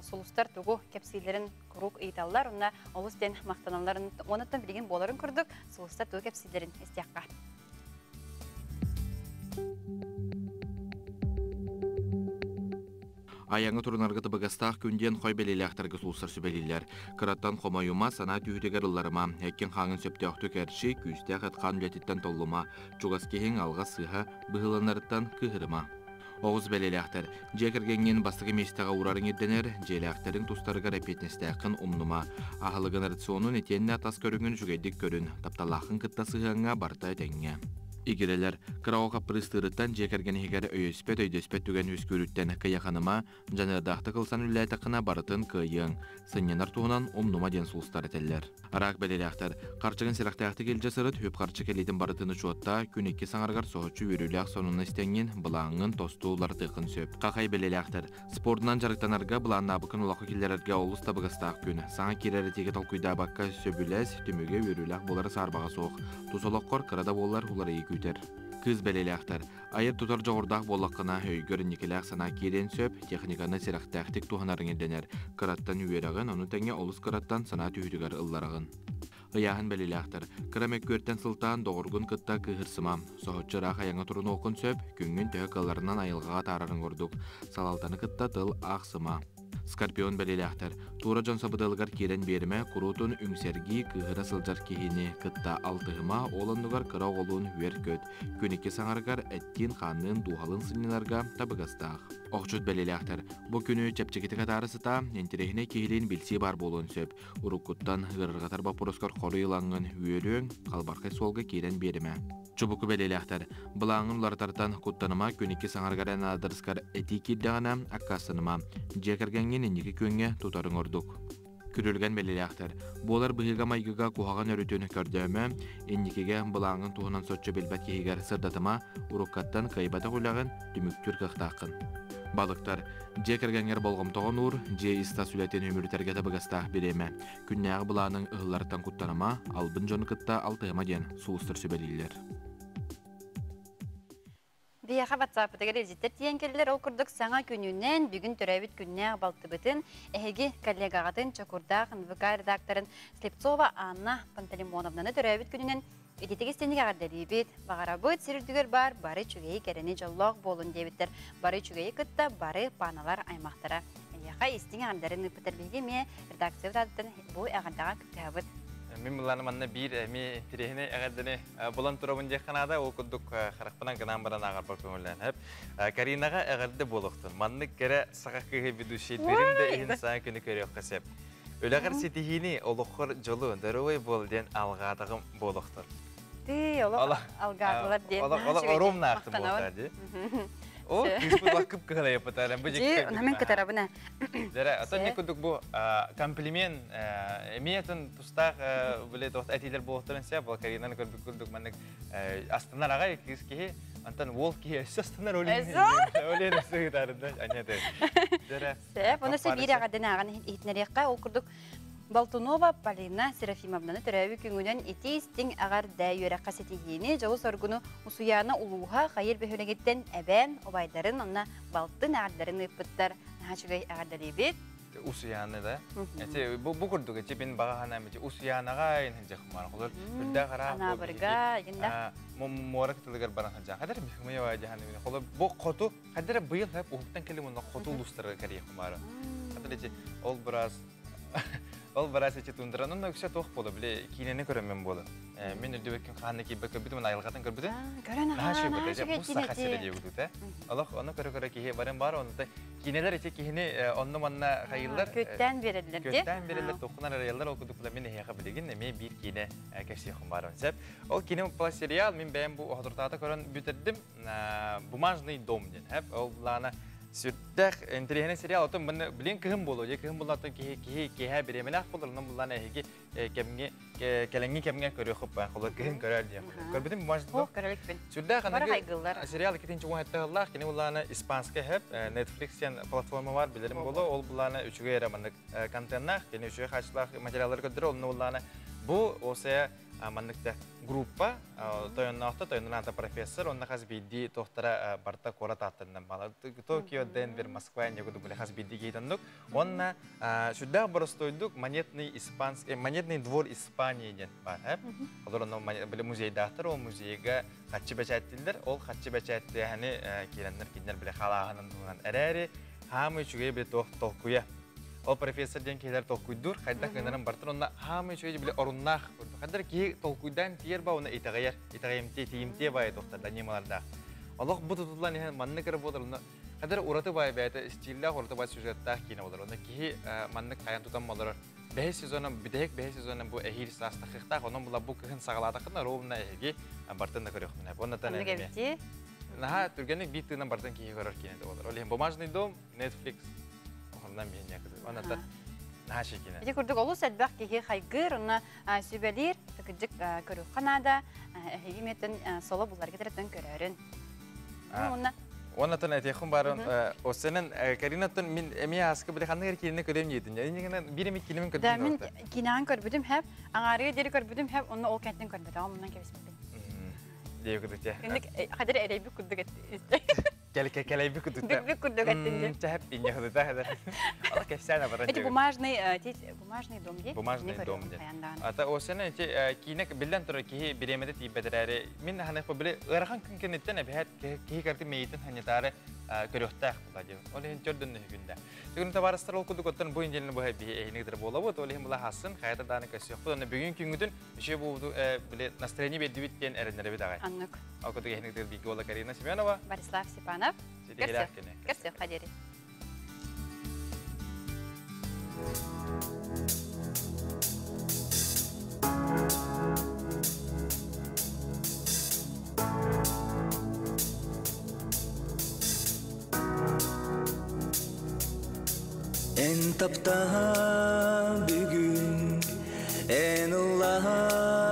solustar tuğu kəpsilərin kuruq eğitallar ona oluşdan maqtananların ondan bilgin boların kurduk solustar tuğu kəpsilərin istiyaqqa. Ayаңы турунарга табагастаах күнден хой белелеахтарга сулсар сүбелилер. Кыраттан хомаюма сана түйдегер ылларыма, әккен хаңын сөптеохту кәрші, күстеах атқан үлетіттен толлума, чугаскехен алға сыха, бұғыланарыттан кыхырыма. Оғыз белелеахтар, жекергенген бастығы местеға урарын едденер, желеахтарын тустарыға репетнестеақын умнума, ахылыгын рационун етенне атас көріңін жүгейдік көрін, тапталақын кытта сыхаңа барта әтәңе. Игерелер, кырауға пырыстырыттан жекерген хегер өйдөспет түген өскөрүттен кыяханыма, жанырдақты қылсан үлләтіқына барытын кыйың, сынненар туғынан умнума ден сулстар әтелер. Арақ белелеақтар, қарчығын сирақтаяқты келже сырыт, хөп қарчы келейтін барытыны чуатта, күнекке саңарғар соғычу өріліяқ сонуны істенген бұлаңын тостуулар тықын сөп. Қақай белелеақтар, спортынан жарықтанарға бұлан набықын улақы келерерге олыс табығыстақ күн, саңа керері теге талқүйда баққа сөбіләс, түміге өріліяқ болары сарбаға соқ. Тусолаққор қырада болар улары күтер. Кыз белелеақтар, айыр тұтар жоғырдақ болаққына өйгөр некелеақ сана керен сөп, техниканы сирақтақтық туғанарын еденер. Қыраттан үйерағын, оны тәңе олыс қыраттан сана түйдігар ылларағын. Ыяғын белелеақтар, қырамек көрттен сылтан доғырғын қытта кығырсыма. Соғытчырақ аяңа тұрын оқын сөп, күнгін түйі қыларынан айылғаға тарарын көрдік. Салалтаны қытта тыл ақсыма. Скорпион белелеақтар, тура жон сабыдылығар керен беріме, құрутын үңсерги кығыра сылжар кехіне кытта алтығыма оландығар кыра оғылуын үер көт. Көнеке саңарғар әттен қанын дуғалын сыннеларға табығастақ. Оқчут белелеақтар, бұ күні чәпчекеті қатарысыта, ентерехіне кехілен білси бар болуын сөп. Уруккуттан ғырырғатар бапырыскар қоры илаңын үйерің, қалбарқай солға керен беріме. Чубуку белелеақтар, бұлаңын лартартан құттаныма көнеке саңарғаран адырыскар әти кеддіғана аққасыныма, жекергенген ендегі көнге тұтарын ордық. Күрілген белелеақтар, болар бұғыға майгыға куғаған өрітіні көрдіөмі, ендекеге бұлаңын туғынан сотчы белбәт кегер сырдатыма, уруккаттан кайбата құлағын түміктүр қықтақын. Balıktar, je kergenger bolgomtoğun uğur, je ista sületen ömürterge tabagastah bileме. Künnäği bulanın ıhlartan kuttanama, albın jonu kıtta altığıma den suğustur sübeliler. Biyaha WhatsApp'ta gelizitler tiyen kelliler ol kurduk sana gününden bugün törəbit günne baltıbıtın ehegi kollegagatın çakurdağ NVK redaktorın Sliptsova Anna Pantelemonovna'nı törəbit gününden editigi stenik ağardaribit bağarabıt sirirdüger bar bari çügeyi kereni jolloq bolun debitler bari çügeyi kıtta bari panalar aymaktara biyaha istin ağardarın ıpıtır bilgi me redaksiya tadıtın bu ağardağa kütühabıt. Min bulanı manna bir mi pirehine eğerdini bulan turabın jekanada o kuduk xaraqpanan gınan baran ağar bakımırlan hep Karinaga eğerde boluqtun manlık kere saqaqığı biduşit berim de ehin sana günü körüyor qasep öleğer sitihini oluqur jolu darovay bol den alğadığım boluqtun Di oluq alğadılar den oluq oromna aqtım bolqadi O kısmı bakıp kıhla yapıtarım. Ji, namen kıtarabına. Dere, atan kuduk bu komplimen emiyatın tustaq böyle toht etiler bu oturun siya bu Karina'nın kuduk manık aslında ağay kiski antan wol ki aslında rolün. Öyle nasıl gitarında anladı. Dere. Sep, onu se bir ağadan ağan itneriyakka o kuduk Baltunova Polina Serafimовna'nı törəbi küngünün iti istin ağar dəy yörə qasetihini javu sorgunu usuyana uluha xayır behölegetten əbən obayların ona baltın ağarların ıpıttar naçıgay ağardaribit. Usuyana da. Bu kurduk eti ben bağa hanamıcı usuyanağa inecek kumar olur. Birde qara. Ana birga yinda. Morak tılgar bana hacak. Kadar mihmeye vacı hanımın. Olur bu kotu kadar bu yıl hep uhtan kelimun kotu ulusları kariye kumara. Kadar eti ol biraz Ol barası için tunduran onun yüksek toh bolu bile kineni göremem bolu. Men ödü bakın kanı ki bakıp bitim ayrılgatan gördü. Gören ha. Şey bu bu sakasıyla diyor bu Allah onu göre ki barın var onu da kineler için kini onun manna hayırlar. Kötten verirler diye. Kötten verirler dokunan arayırlar okudukla men heye kabiligin ne bir kine keşi kumarın sep. O kine pas serial men ben bu hadırtata gören bitirdim. Bumajny dom den. Hep o lana Sürdük entrihine serial otum ben bilin kıhım bolu ya kıhım bulatan ki ha bir emelah bulur nam bulan ehgi kemge kelengi kemge körüyor ben kolay kıhım körel diye. Körbedim bu maçta. Oh körelek ben. Sürdük hani serial ikinci bu hatta Allah kine bulana İspanska hep Netflix'ten platformu var bilirim bolu ol bulana üçüge yaramanlık kontenler kine üçüge kaçlar materyalları götürür onu bulana bu osaya manlıkta gruppa toyonnaata professor onna has biddi tohtara barta kora tahtından bala Tokyo Denver Moskva ne kudu bile has biddi gitanduk onna sudah borostoyduk manetni dvor İspanya'dan var hep onlar bile muzey dahtar o muzeyga kaçı beçettiler ol kaçı beçetti hani kilenler bile halağının duran ereri hamı çüge bile tohkuya O profesör den keler tolkuydur, kayda kenarın bartın ona hamı şöyle bile orunnah kurdu. Kadar ki tolkuydan diğer ba ona itagayar, itagayimte bayı doktorda nemalarda. Allah bu tutulan yani manne kere bodur ona. Kadar uratı bayı bayı istillah uratı bayı sürecekte kine olur. Ona ki manne kayan tutan mallar. Beş sezonun bidek beş sezonun bu ehir sasta kırkta onun bu bu kıhın sağlada kadar rovna ehgi bartın da görüyor ne. Ona da ne? Nah, Türkiye'nin bir tane bartın ki görür kine de olur. Oleh bamajny dom Netflix. Ondan bir yakıdı. Ona da nah şekine. Bir kurduk olu sedbaq ki haygır ona sübelir tıkıcık körü Kanada hekimeten solo bunlar getiren körürün. Ona da ne diyeyim barın o senin Karina'nın min emiye askı bile kanı kirine körüm yedin. Yani bir mi kinemin kördüm. Demin kinan körbüdüm hep, anarıya deri körbüdüm hep onu o kentten körbüdüm. Ama bundan kebismedim. Diye kurduk ya. Kadir erebi kurduk etti. Kelay bir kudut. Bir kuduk ettin. Hep ince kudut da. Allah kesene barın. Eti bumajny dom diye. Bumajny dom diye. Ata o sene kine bilden tura ki biremede tibedere min hani böyle ırhan kınkenetten ebehet ki kartı meyitin hani tare körühta buladı. Oleh çördün günde. Bugün tabarastır okuduk otan bu incelini bu hep ehnidir bolabı. Oleh bula hasın hayata dana kasıyor. Bunu bugün gündün bir şey bu böyle nastreni bir divitten erenlere bir daha. Anlık. Okuduk ehnidir bir yola Karina Semyonova. Barislav Stepanov. Kersi Kadiri. En tapta bugün en Allah